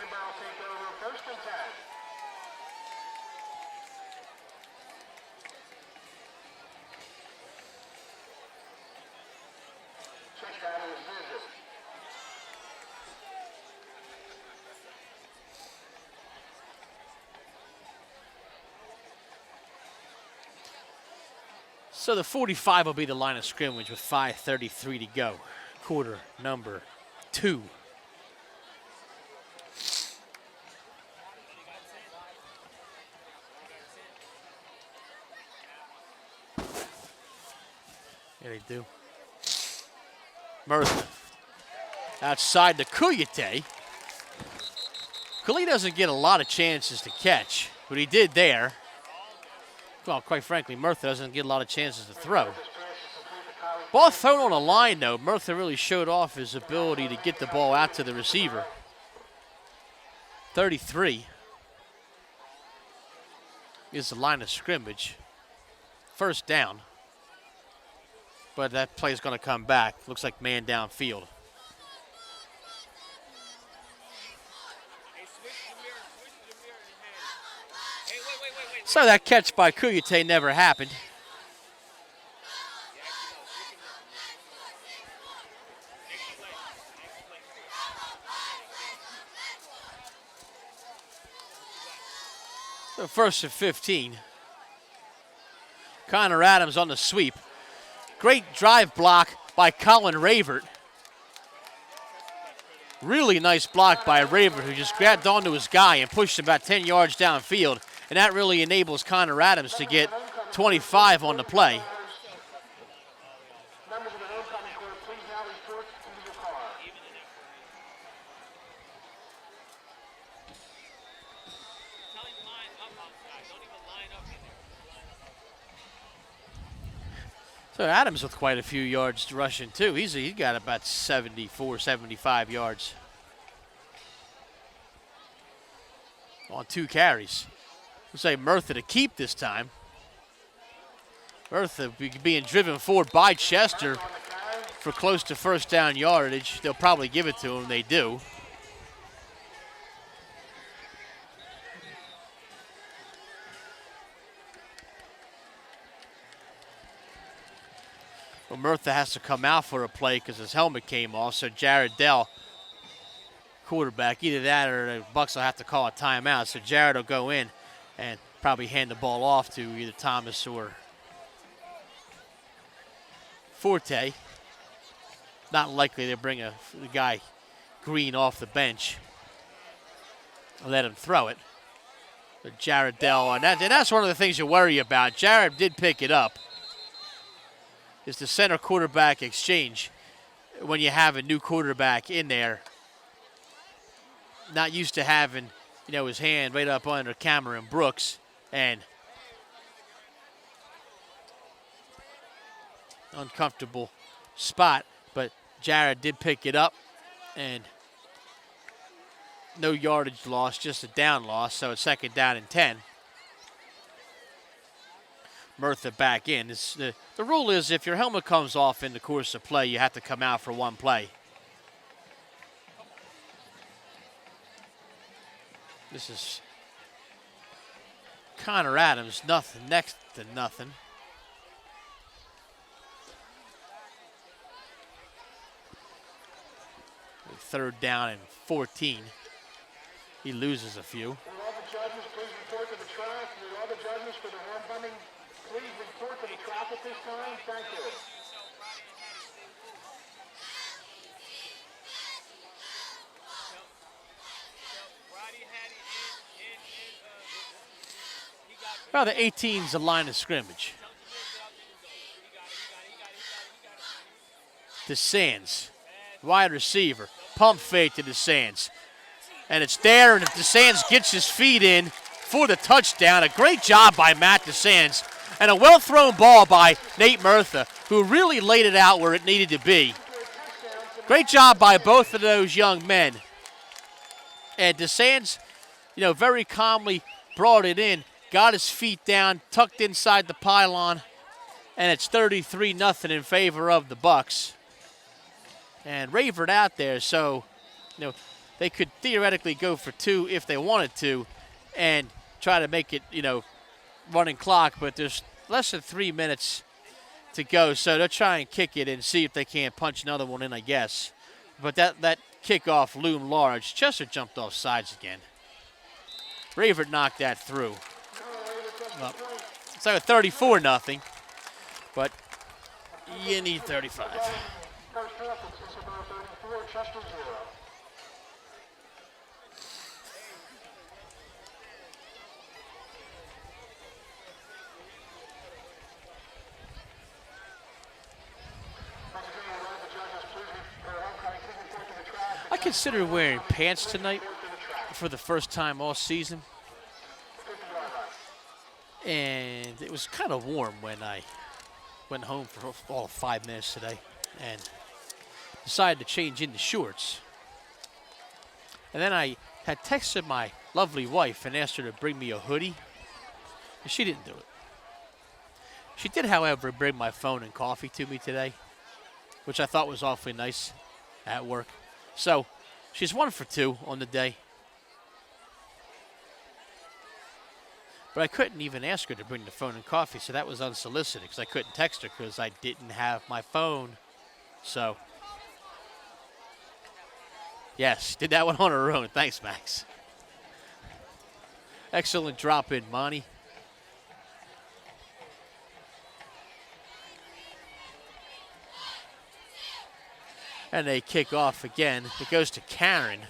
So the 45 will be the line of scrimmage with 5:33 to go. Quarter number 2. Yeah, they do. Murtha outside to Kuyate. Kuli doesn't get a lot of chances to catch, but he did there. Well, quite frankly, Murtha doesn't get a lot of chances to throw. Ball thrown on a line, though. Murtha really showed off his ability to get the ball out to the receiver. 33 is the line of scrimmage. First down. But that play is going to come back. Looks like man downfield. So that catch by Kuyate never happened. So 1st and 15. Connor Adams on the sweep. Great drive block by Colin Ravert. Really nice block by Ravert, who just grabbed onto his guy and pushed him about 10 yards downfield. And that really enables Connor Adams to get 25 on the play. So Adams with quite a few yards rushing too. He's got about 74, 75 yards on 2 carries. We'll say Murtha to keep this time. Murtha being driven forward by Chester for close to first down yardage. They'll probably give it to him. They do. Well, Murtha has to come out for a play because his helmet came off. So Jared Dell, quarterback, either that or the Bucks will have to call a timeout. So Jared will go in and probably hand the ball off to either Thomas or Forte. Not likely to bring the guy Green off the bench and let him throw it. But Jared Dell, and that's one of the things you worry about. Jared did pick it up. It's the center quarterback exchange when you have a new quarterback in there. Not used to having, his hand right up under Cameron Brooks, and uncomfortable spot, but Jared did pick it up, and no yardage loss, just a down loss, so it's 2nd down and 10. Murtha back in. The rule is if your helmet comes off in the course of play, you have to come out for one play. This is Connor Adams, nothing, next to nothing. Third down and 14. He loses a few. Will all the judges please report to the track? Will all the judges for the horn bunting please report to the track at this time? Thank you. Well, the 18's the line of scrimmage. DeSands, wide receiver, pump fake to DeSands. And it's there, and if DeSands gets his feet in for the touchdown, a great job by Matt DeSands, and a well-thrown ball by Nate Murtha, who really laid it out where it needed to be. Great job by both of those young men. And DeSands, very calmly brought it in, got his feet down, tucked inside the pylon, and it's 33-0 in favor of the Bucks. And Ravered out there, so they could theoretically go for 2 if they wanted to and try to make it, running clock, but there's less than 3 minutes to go, so they'll try and kick it and see if they can't punch another one in, I guess. But that kickoff loomed large. Chester jumped off sides again. Ravered knocked that through. Well, it's like a 34-0, but you need 35. First half, it's Interboro 34, Chester 0. I consider wearing pants tonight for the first time all season. And it was kind of warm when I went home for all 5 minutes today and decided to change into shorts. And then I had texted my lovely wife and asked her to bring me a hoodie, and she didn't do it. She did, however, bring my phone and coffee to me today, which I thought was awfully nice at work. So she's 1 for 2 on the day. But I couldn't even ask her to bring the phone and coffee, so that was unsolicited because I couldn't text her because I didn't have my phone. So, yes, did that one on her own. Thanks, Max. Excellent drop in, Monty. And they kick off again. It goes to Karen,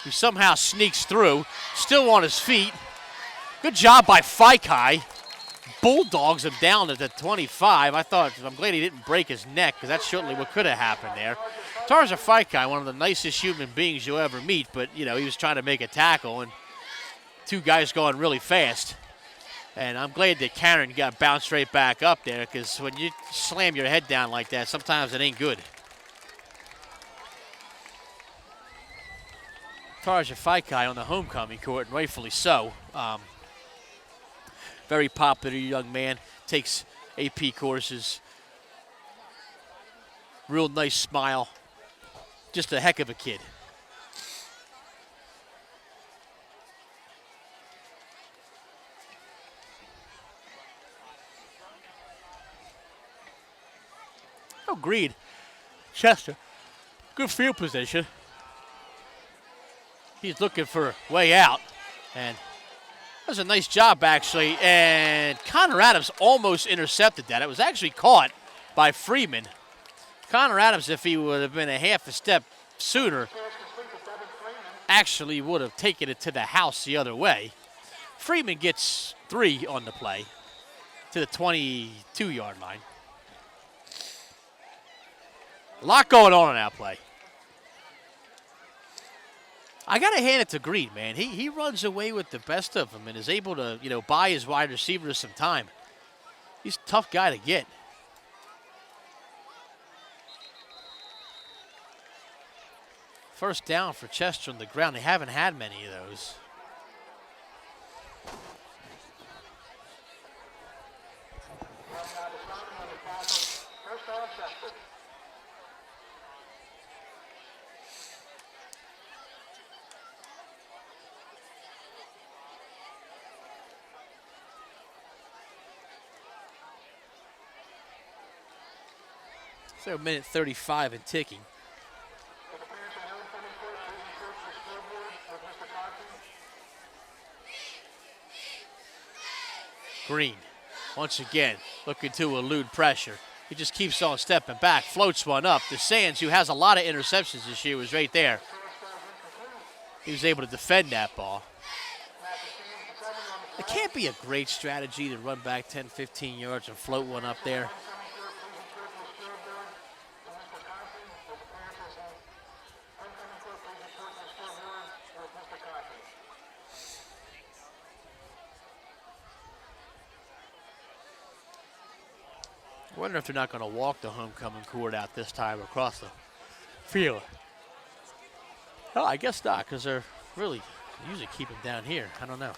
who somehow sneaks through, still on his feet. Good job by Faikai. Bulldogs him down to the 25. I'm glad he didn't break his neck, because that's certainly what could have happened there. Tarza Faikai, one of the nicest human beings you'll ever meet, but, he was trying to make a tackle, and 2 guys going really fast. And I'm glad that Karen got bounced right back up there, because when you slam your head down like that, sometimes it ain't good. Tarja Faikai on the homecoming court, and rightfully so. Very popular young man, takes AP courses. Real nice smile. Just a heck of a kid. Agreed. Chester, good field position. He's looking for a way out, and that was a nice job, actually, and Connor Adams almost intercepted that. It was actually caught by Freeman. Connor Adams, if he would have been a half a step sooner, actually would have taken it to the house the other way. Freeman gets 3 on the play to the 22-yard line. A lot going on in that play. I got to hand it to Greed, man. He runs away with the best of them and is able to, buy his wide receivers some time. He's a tough guy to get. First down for Chester on the ground. They haven't had many of those. So a minute 35 and ticking. Green, once again, looking to elude pressure. He just keeps on stepping back, floats one up. DeSands, who has a lot of interceptions this year, was right there. He was able to defend that ball. It can't be a great strategy to run back 10, 15 yards and float one up there. I wonder if they're not going to walk the homecoming court out this time across the field. Oh, I guess not, because they're really usually keep them down here. I don't know.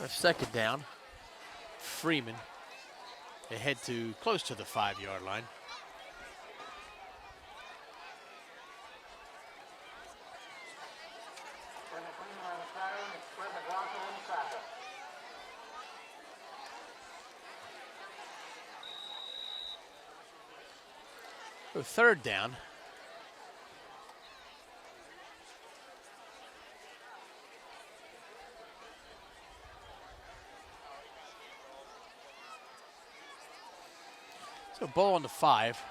Second down. Freeman. They head to close to the 5-yard line. So third down. So ball on the 5.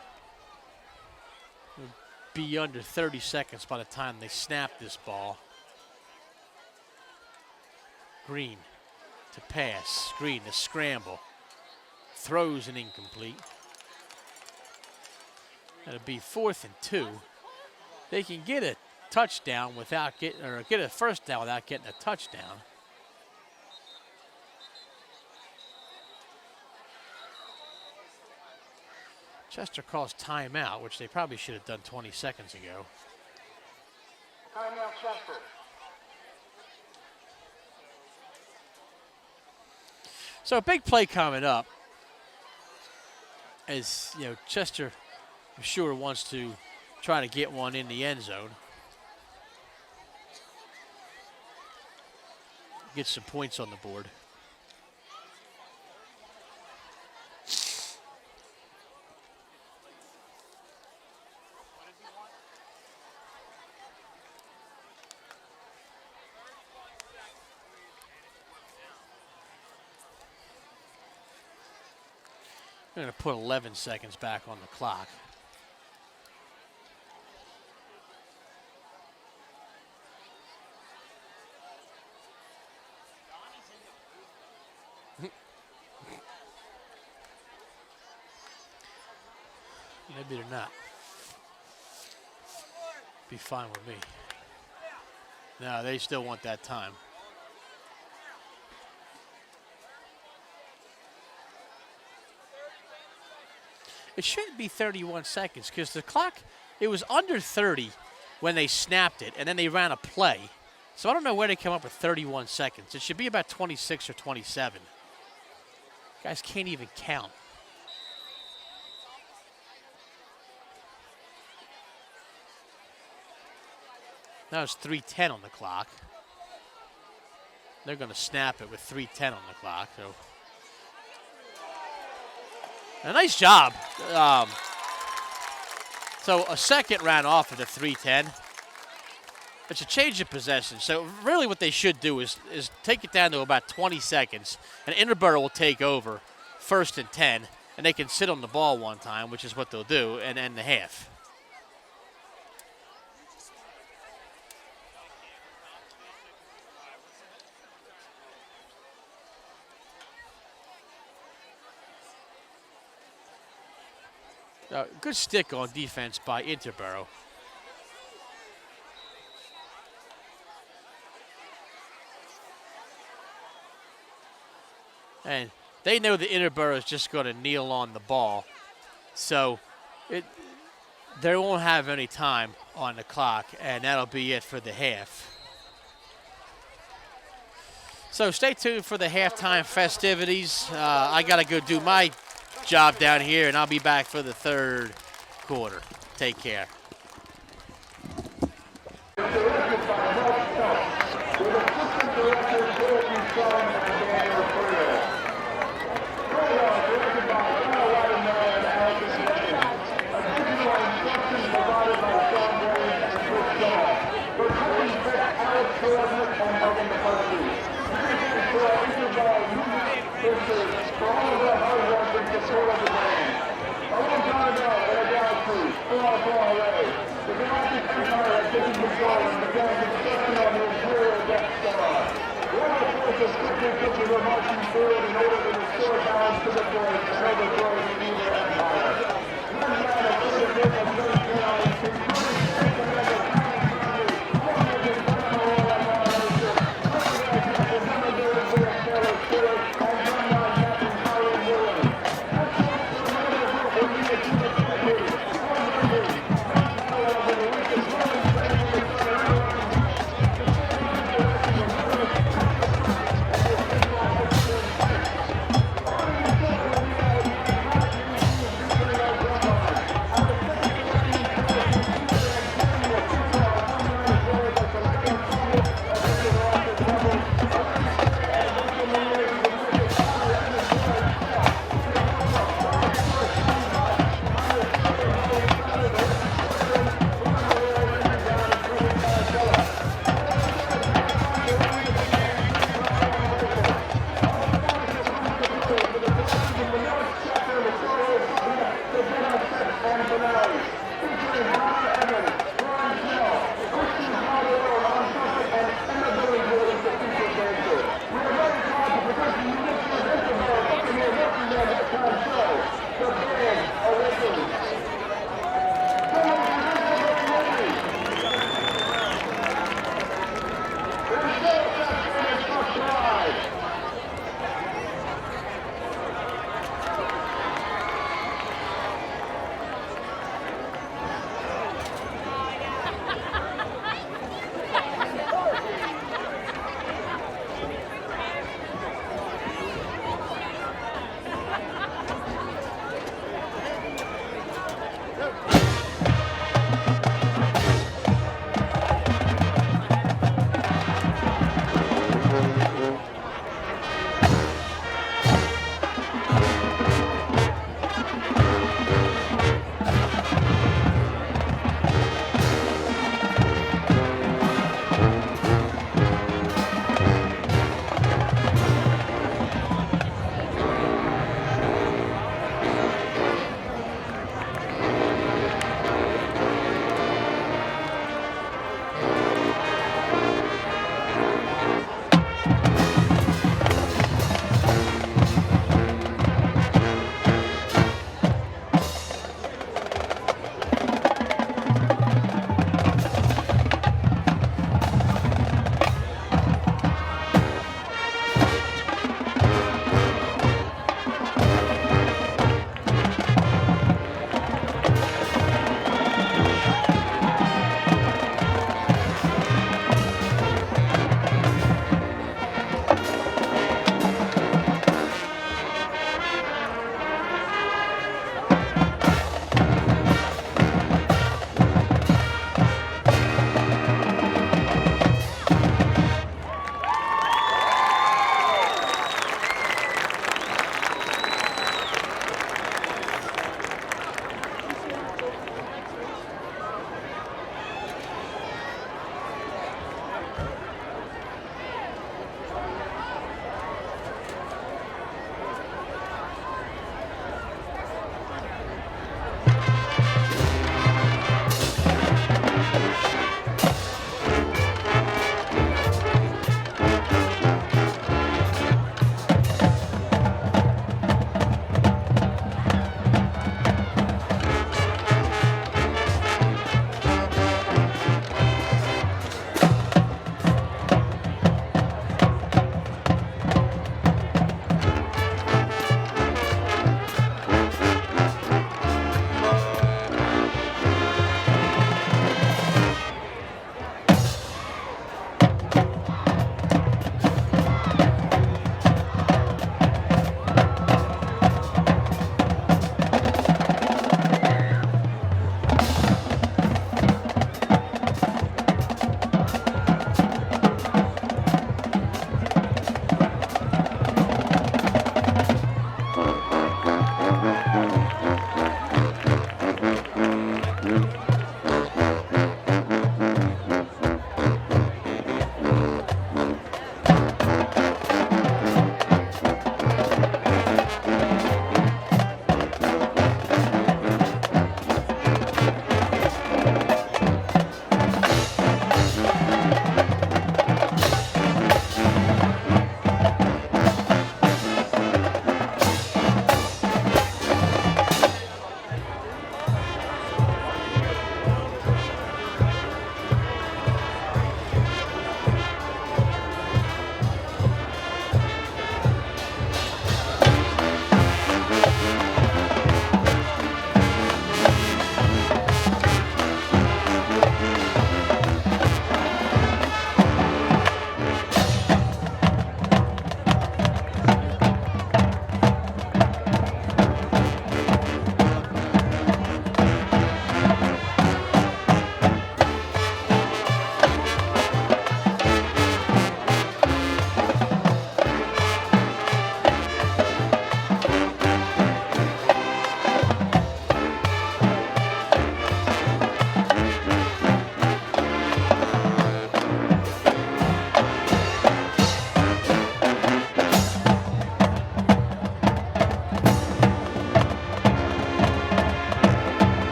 It'll be under 30 seconds by the time they snap this ball. Green to pass. Green to scramble. Throws an incomplete. That'll be 4th and 2. They can get a touchdown without getting, or get a first down without getting a touchdown. Chester calls timeout, which they probably should have done 20 seconds ago. Timeout, Chester. So a big play coming up. As you know, Chester, I'm sure, wants to try to get one in the end zone. Get some points on the board. I'm going to put 11 seconds back on the clock. Maybe they're not. Be fine with me. No, they still want that time. It shouldn't be 31 seconds because the clock, it was under 30 when they snapped it, and then they ran a play. So I don't know where they come up with 31 seconds. It should be about 26 or 27. Guys can't even count. Now it's 3:10 on the clock. They're going to snap it with 3:10 on the clock. So a nice job. So a second ran off of the 3:10. It's a change of possession. So really what they should do is take it down to about 20 seconds, and Interboro will take over 1st and 10, and they can sit on the ball one time, which is what they'll do, and end the half. Good stick on defense by Interboro. And they know that Interboro is just going to kneel on the ball. So they won't have any time on the clock, and that'll be it for the half. So stay tuned for the halftime festivities. I got to go do my job down here, and I'll be back for the third quarter. Take care. For all of that hard work, it's sort of the game. A long time ago,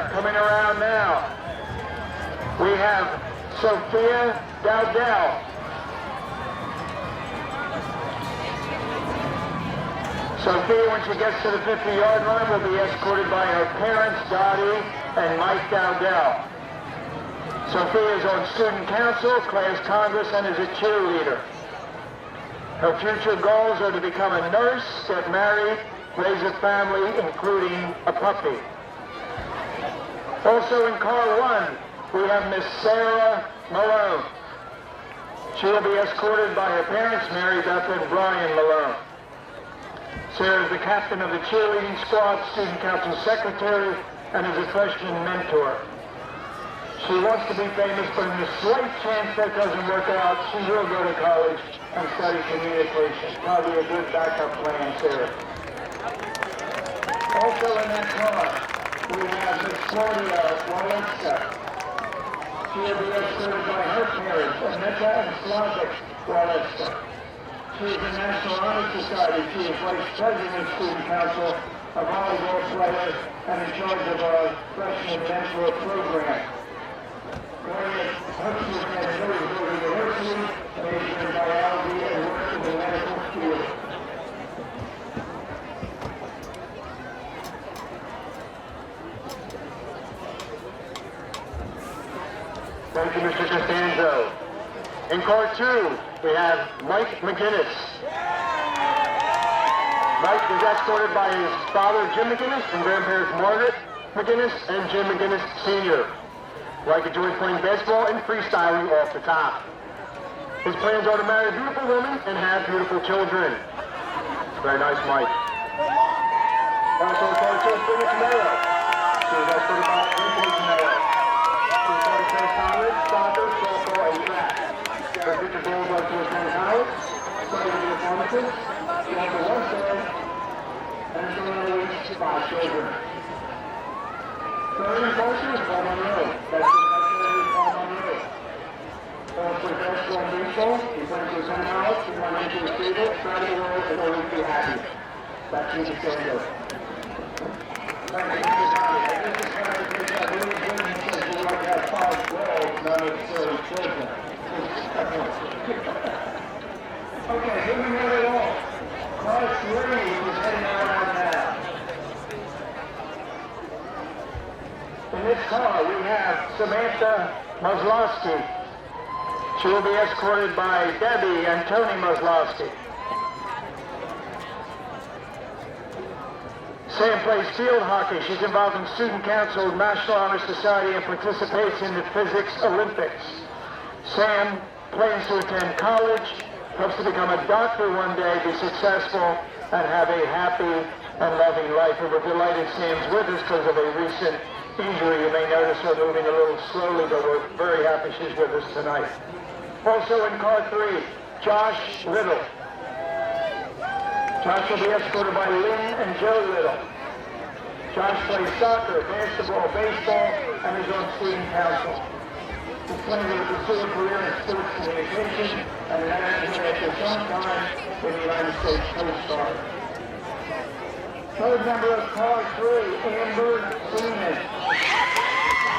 car coming around now. We have Sophia Dowdell. Sophia, when she gets to the 50-yard line, will be escorted by her parents, Dottie and Mike Dowdell. Sophia is on student council, class congress, and is a cheerleader. Her future goals are to become a nurse, get married, raise a family, including a puppy. Also in car 1, we have Miss Sarah Malone. She will be escorted by her parents, Mary Beth and Brian Malone. Sarah is the captain of the cheerleading squad, student council secretary, and is a freshman mentor. She wants to be famous, but in the slight chance that doesn't work out, she will go to college and study communication. Probably a good backup plan, Sarah. Also in that car, we have Miss Claudia Waleska. She will be escorted by her parents, Annetta and Slavik Waleska. She is a National Honor Society. She is vice president of student council, a volleyball player, and in charge of our freshman mentor program. Claudia Huxley has Interboro University, majored in biology and worked in the medical field. Thank you, Mr. Costanzo. In car 2, we have Mike McGinnis. Mike is escorted by his father, Jim McGinnis, and grandparents Margaret McGinnis and Jim McGinnis Sr. Mike enjoys playing basketball and freestyling off the top. His plans are to marry a beautiful woman and have beautiful children. Very nice, Mike. Also in car 2 is Brittany Camaro. She is escorted by Anthony Camaro. She is part of St. College, soccer, softball, and track. Her future goals are to attend college, study to be a pharmacist, she has a 1 son, and she will raise 5 children. Third and culture is Paul Monroe. That's the nationality Paul Monroe. Paul plays basketball and baseball. He plans to attend college, he wants to receive it, travel the world, and always be happy. Back to you, Costanzo. Thank you, Mr. Tommy. I just decided to make that really good. He says we like to have 5 girls, not necessarily children. Okay, moving right along. Car 3 is heading around now. In this car, we have Samantha Muslowski. She will be escorted by Debbie and Tony Muslowski. Sam plays field hockey. She's involved in student council, National Honor Society, and participates in the Physics Olympics. Sam plans to attend college, hopes to become a doctor one day, be successful, and have a happy and loving life. And we're delighted Sam's with us because of a recent injury. You may notice her moving a little slowly, but we're very happy she's with us tonight. Also in car 3, Josh Little. Josh will be escorted by Lynn and Joe Little. Josh plays soccer, basketball, baseball, and is on student council. He's planning to pursue a career in sports communication and an engineer after some time with the United States Coast Guard. Third member of car 3, Amber Freeman.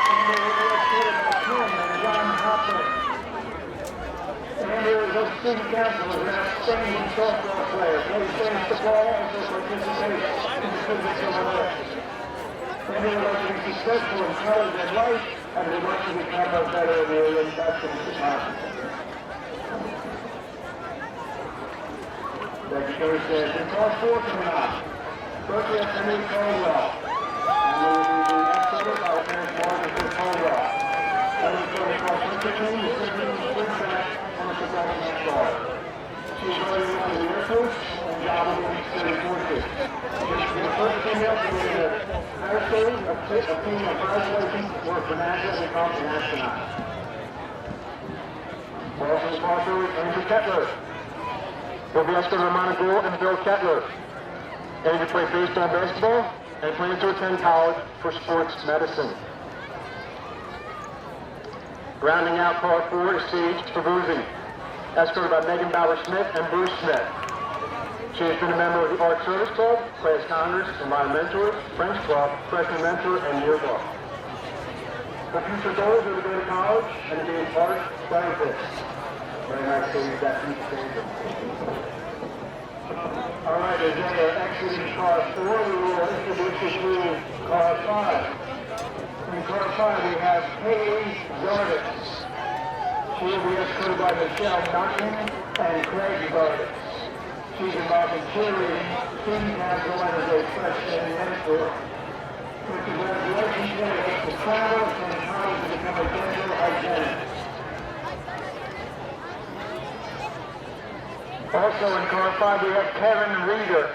Amber will be escorted by Tim and John Hopper. Amber is on student council, is an outstanding softball player, plays basketball, and also participates in the physics Olympics. Amber would like to be successful in college and life, and would like to become a better American. That's what Mr. Thompson. Thank you, Thursday. In car 4 coming up, Berkeley and Henry Caldwell. And we will be escorted by parents Mark and Chris Caldwell. Henry Caldwell across the team is sitting in the quarterback on the football match bar. She is already won the Air Force and job in the Security Forces. She's the first female to win the parachute, a female graduation for NASA as a college astronaut. Also in car 3, Andrew Kettler. He'll be escorted by Monica Gould and Bill Kettler. Andrew played baseball and basketball and plans to attend college for sports medicine. Rounding out car 4 is Sage Pavuzzi, escorted by Megan Bauer-Smith and Bruce Smith. She has been a member of the Art Service Club, Class Congress, Environmental, French Club, Freshman Mentor, and Yearbook. The future goals are to go to college and to be in part benefits. Very nice to use that future statement. All right, as they are exiting car 4, we will introduce you to car 5. In car 5, we have Haley Zardis. She will be escorted by Michelle Duncan and Craig Zardis. She's involved in cheerleading. Students have joined as a freshman mentor. With the graduation, she has to travel and college to become a dental hygienist. Also in car 5, we have Kevin Reeder.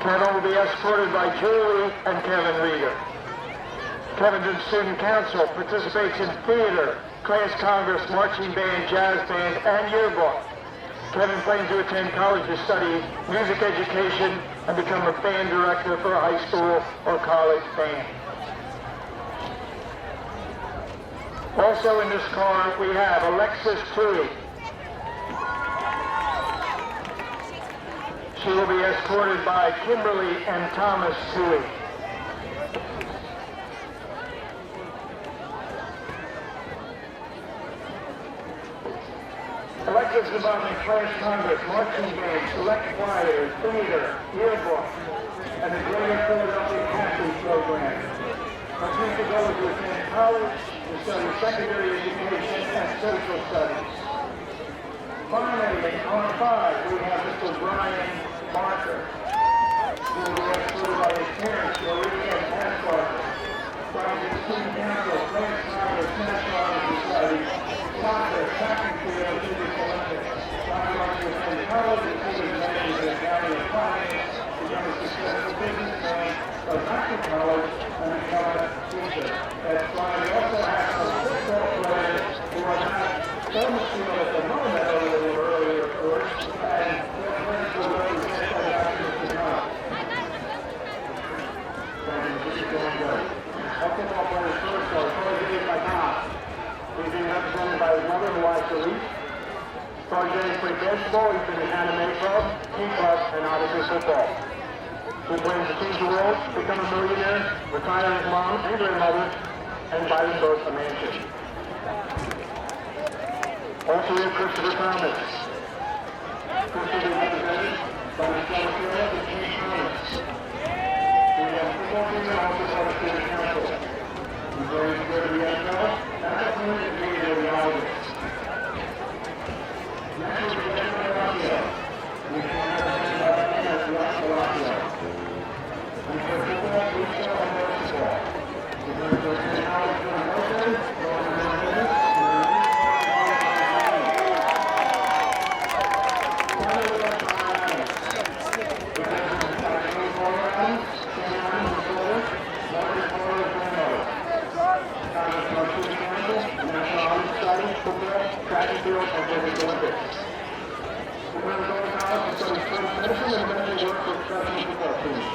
Kevin will be escorted by Julie and Kevin Reeder. Kevin's in student council, participates in theater, class congress, marching band, jazz band, and yearbook. Kevin plans to attend college to study music education and become a band director for a high school or college band. Also in this car, we have Alexis Tui. She will be escorted by Kimberly and Thomas Tui. Alexis is involved in class congress, marching band, select choirs, theater, yearbook, and the Greater Philadelphia Catholic Program. Her future goal is to attend college, to study secondary education and social studies. Finally, in car 5, we have Mr. Brian Barker, who will be escorted by his parents, Marie and Pat Barker. Brian's in student council, class congress, national honor society, soccer, track and field, physical Olympics. Brian wants to attend college and see his majors in accounting and finance, become a successful businessman, go back to college, and become a teacher. That's why we also have some football players who are not on the field at the moment, although they were earlier, of course, and their friends will represent their actions to come. This is going good. Our football players first are Jorge Magat. He's being represented by his mother, who likes to lead. Jorge played baseball, he's been in anime club, ski club, and obviously football. He plans to change the world, become a millionaire, retire his mom and grandmother, and buy them both a mansion. Also, we have Christopher Thomas. Christopher is represented by Michelle Field and James Thomas. We have a football team and also have a student council. He's going to go to the NFL. That's a point to be a radiologist. Next is Jeff Galaccio. We can represent by the name of Jeff Galaccio. We play football, baseball, and basketball. We're going to go to the college for the military, track and field, and physical Olympics. We're going to go to college and study sports medicine and eventually work for professional football teams.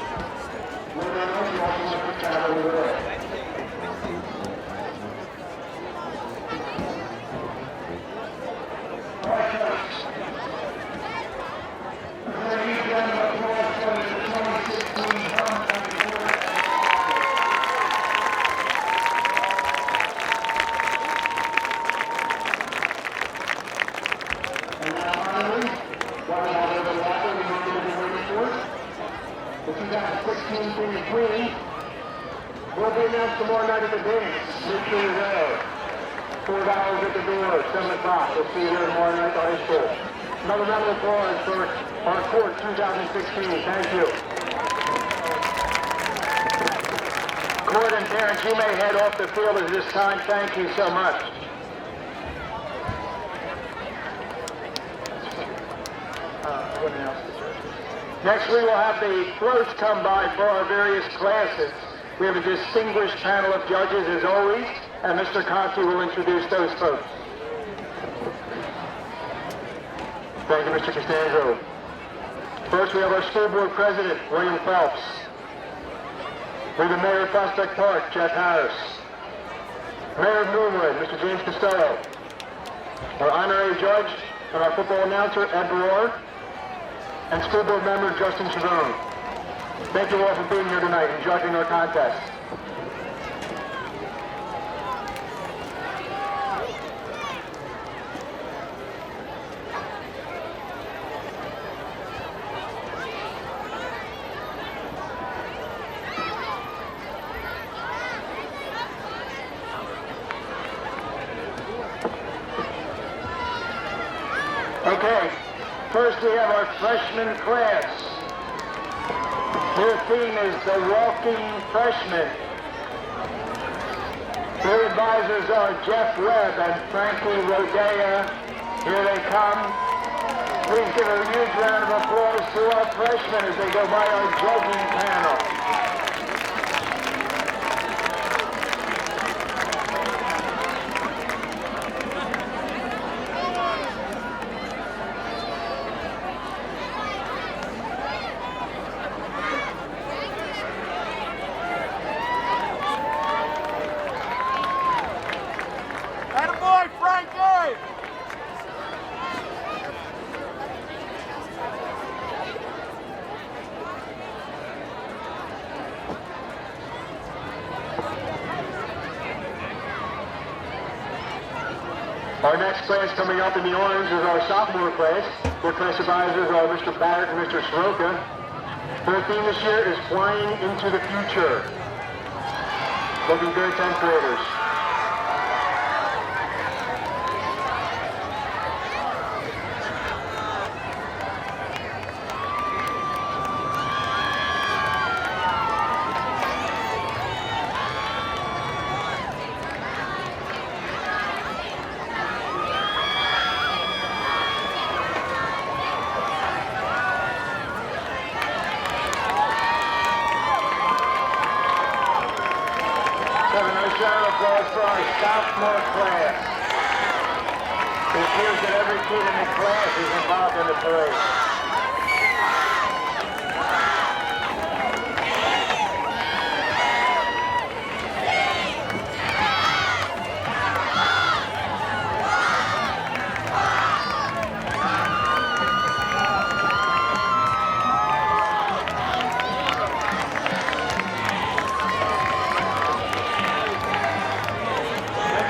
Later on, we also want to travel the world. All right, folks. Ladies and gentlemen, applause for the 2016 Homecoming Tour. The 2016 King and Queen will be announced tomorrow night at the dance. Make sure you're there. $4 at the door, 7 o'clock. We'll see you there tomorrow night at the high school. Another round of applause for our court 2016. Thank you. Court and parents, you may head off the field at this time. Thank you so much. Next, we will have the floats come by for our various classes. We have a distinguished panel of judges, as always, and Mr. Conti will introduce those folks. Thank you, Mr. Costanzo. First, we have our school board president, William Phelps. We have the mayor of Prospect Park, Jeff Harris. Mayor of Newwood, Mr. James Costello. Our honorary judge and our football announcer, Ed Baror. And school board member Justin Chavone. Thank you all for being here tonight and judging our contest. First, we have our freshman class. Their theme is the Walking Freshman. Their advisors are Jeff Webb and Frankie Rodea. Here they come. Please give a huge round of applause to our freshmen as they go by our judging panel. Attaboy, Frankie! Our next class coming up in the orange is our sophomore class. Their class advisors are Mr. Barrett and Mr. Soroka. Their theme this year is Flying into the Future. Looking good, 10th graders. Have a nice round of applause for our sophomore class. It appears that every kid in the class is involved in the parade.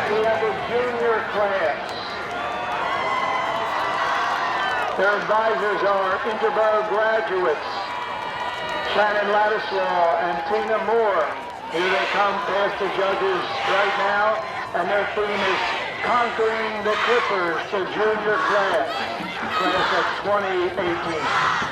We have the junior class. Their advisors are Interboro graduates, Shannon Lattislaw and Tina Moore. Here they come past the judges right now, and their theme is Conquering the Clippers, the junior class of 2018.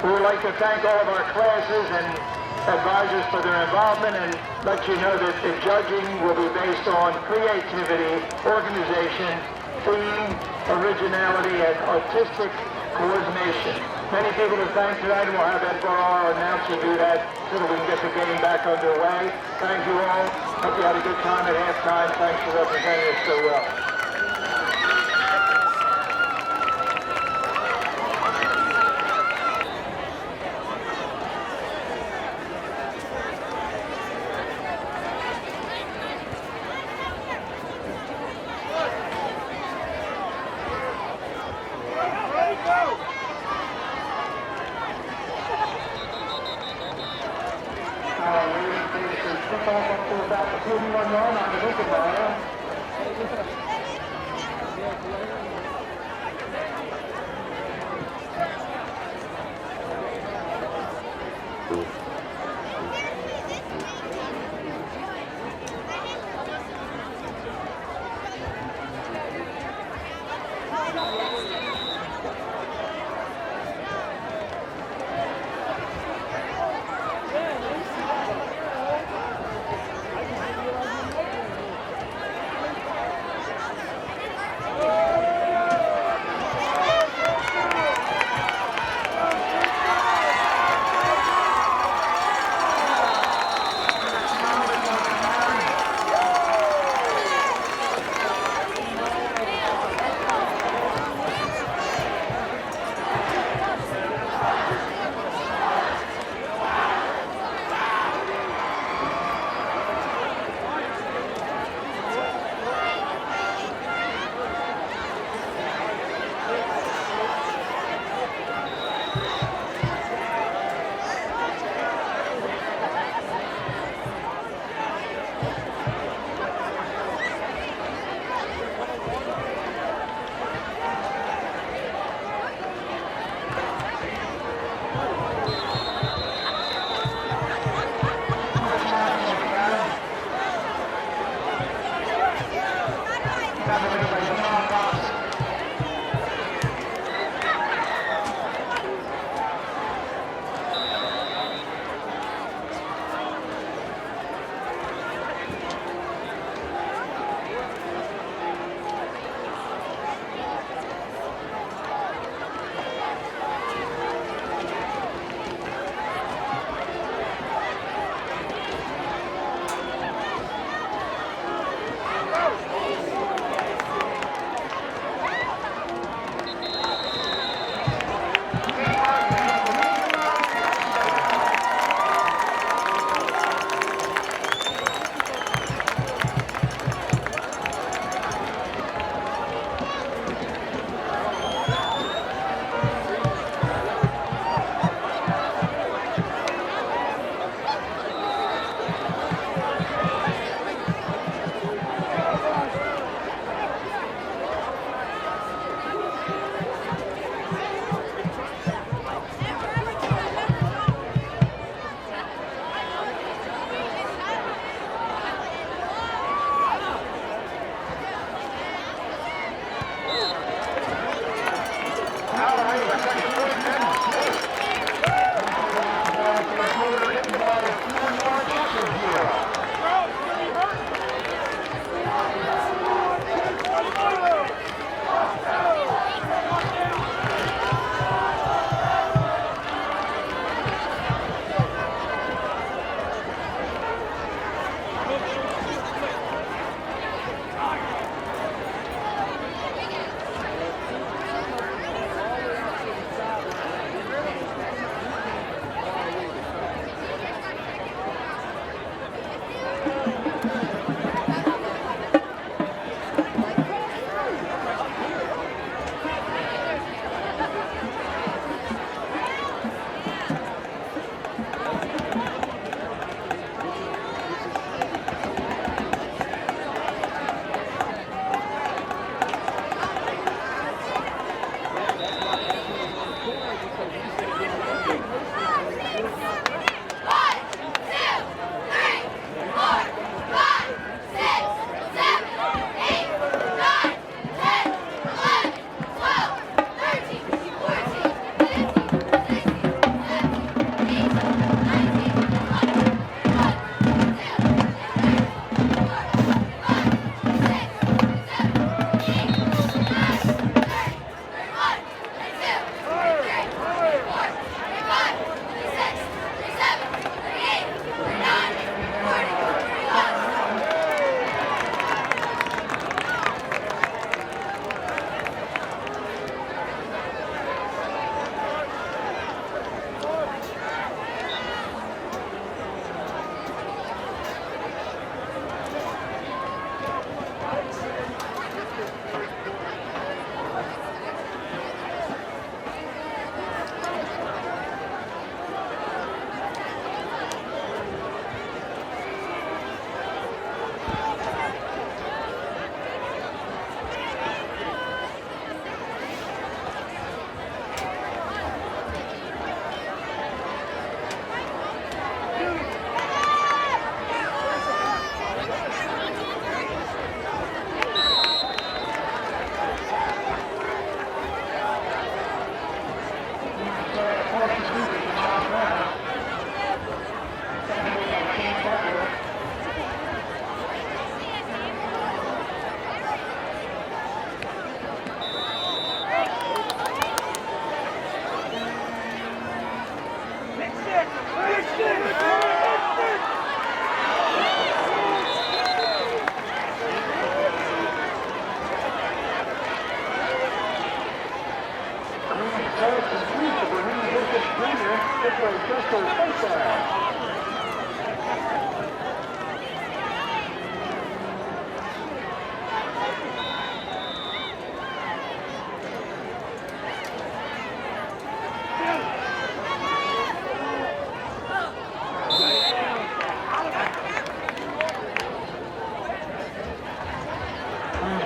We would like to thank all of our classes and advisors for their involvement and let you know that the judging will be based on creativity, organization, theme, originality, and artistic coordination. Many people to thank tonight, and we'll have Interboro, our announcer, do that so that we can get the game back underway. Thank you all. Hope you had a good time at halftime. Thanks for representing us so well.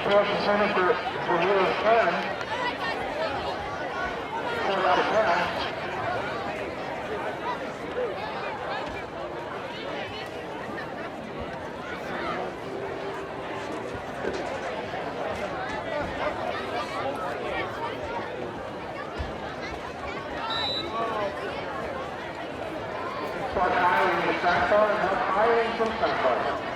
cash incentive for Wheeler 10. 4 out of 10. Start hiring the start car and help hiring some start cars.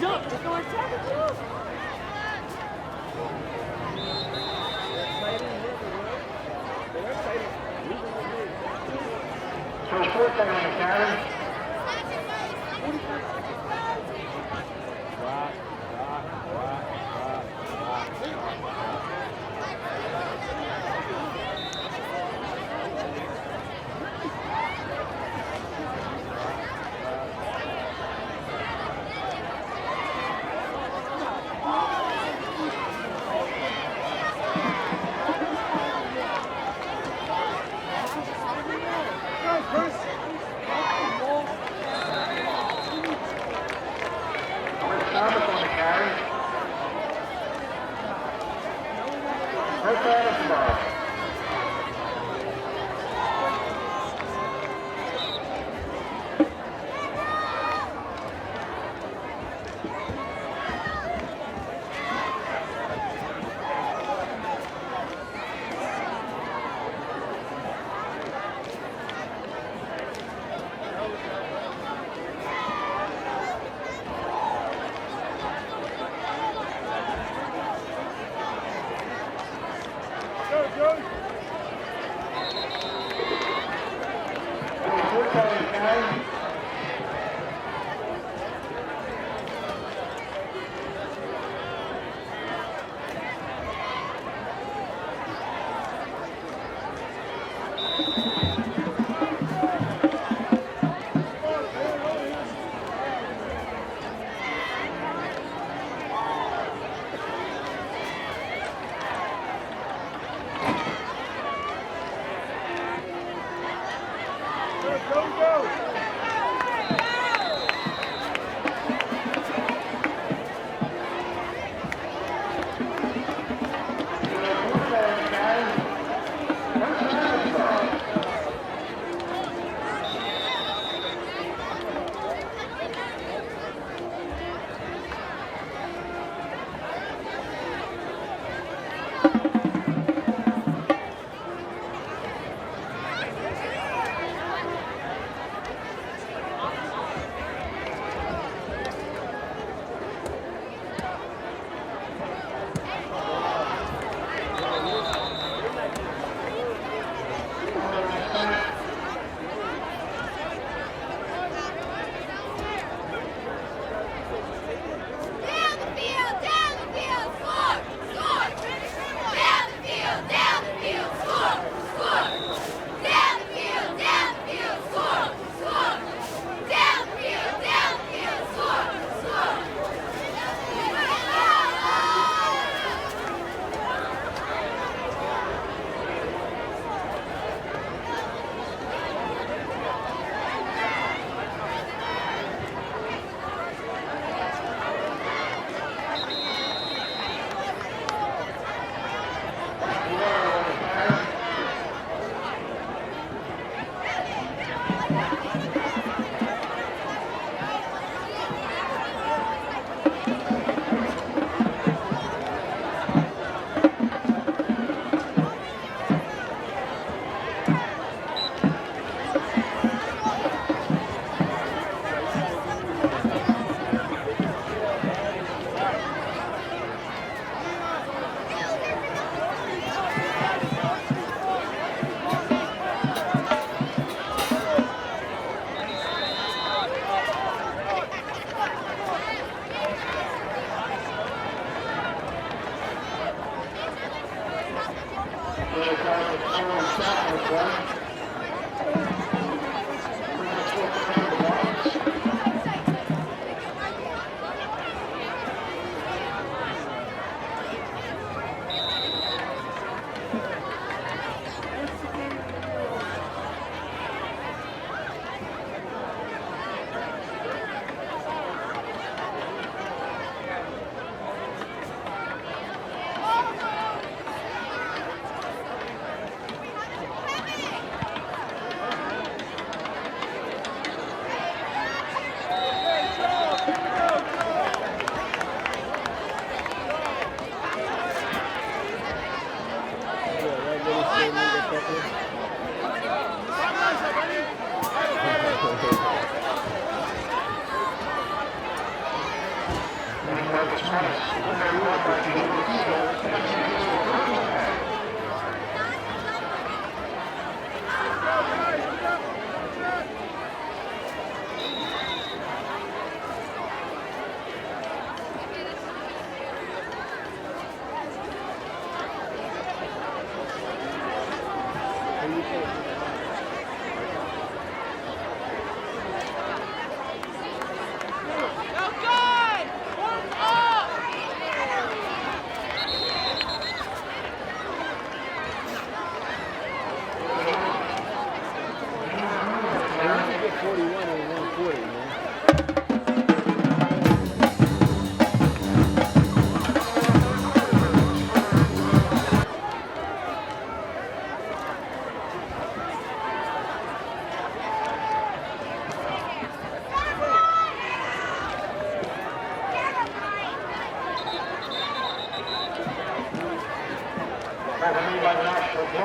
jump. He's going to try to jump. First 4 second on the carry.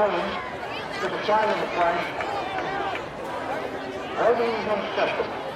Williams with a shot in the play. Holding against Chester.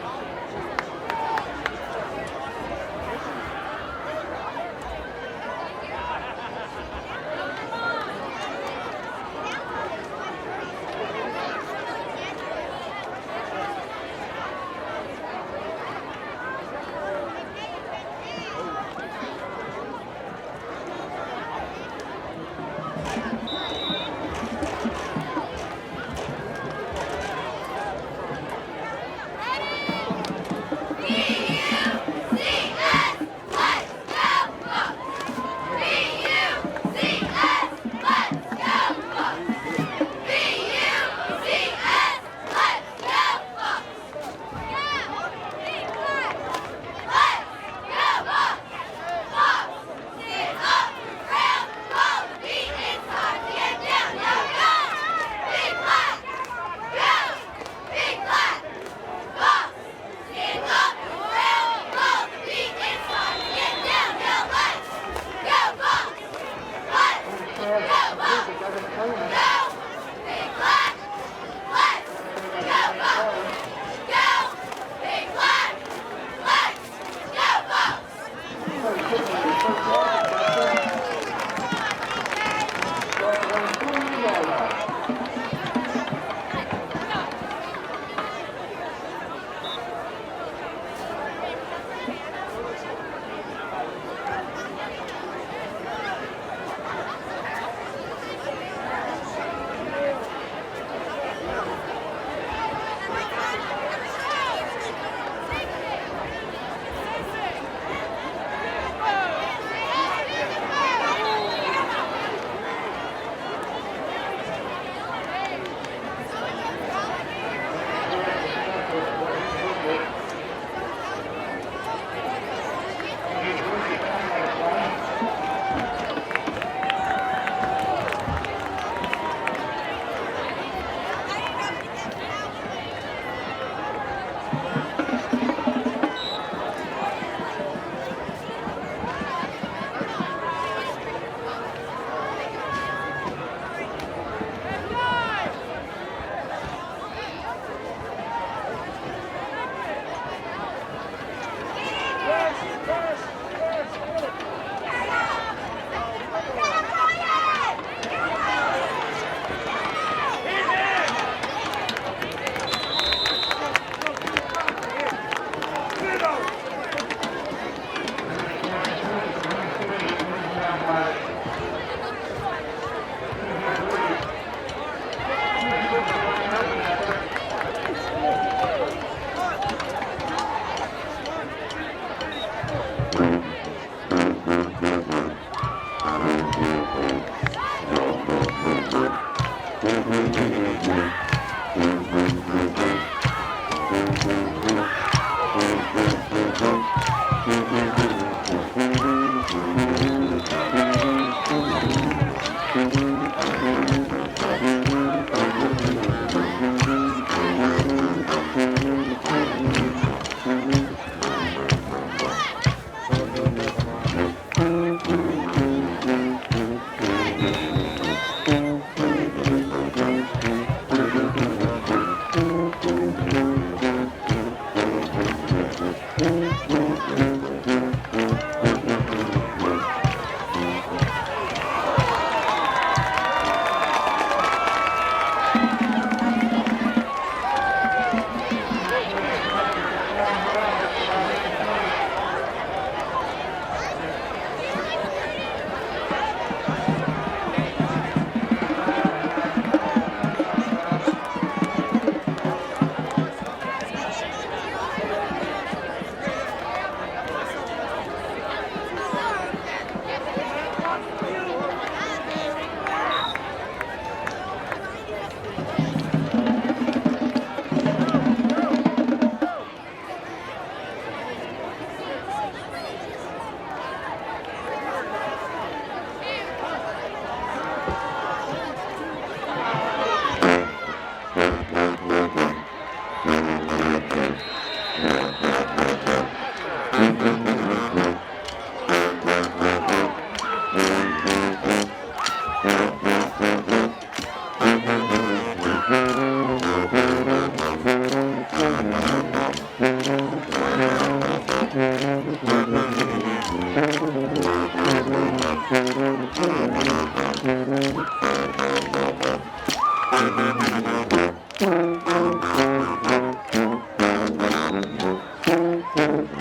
Frankie.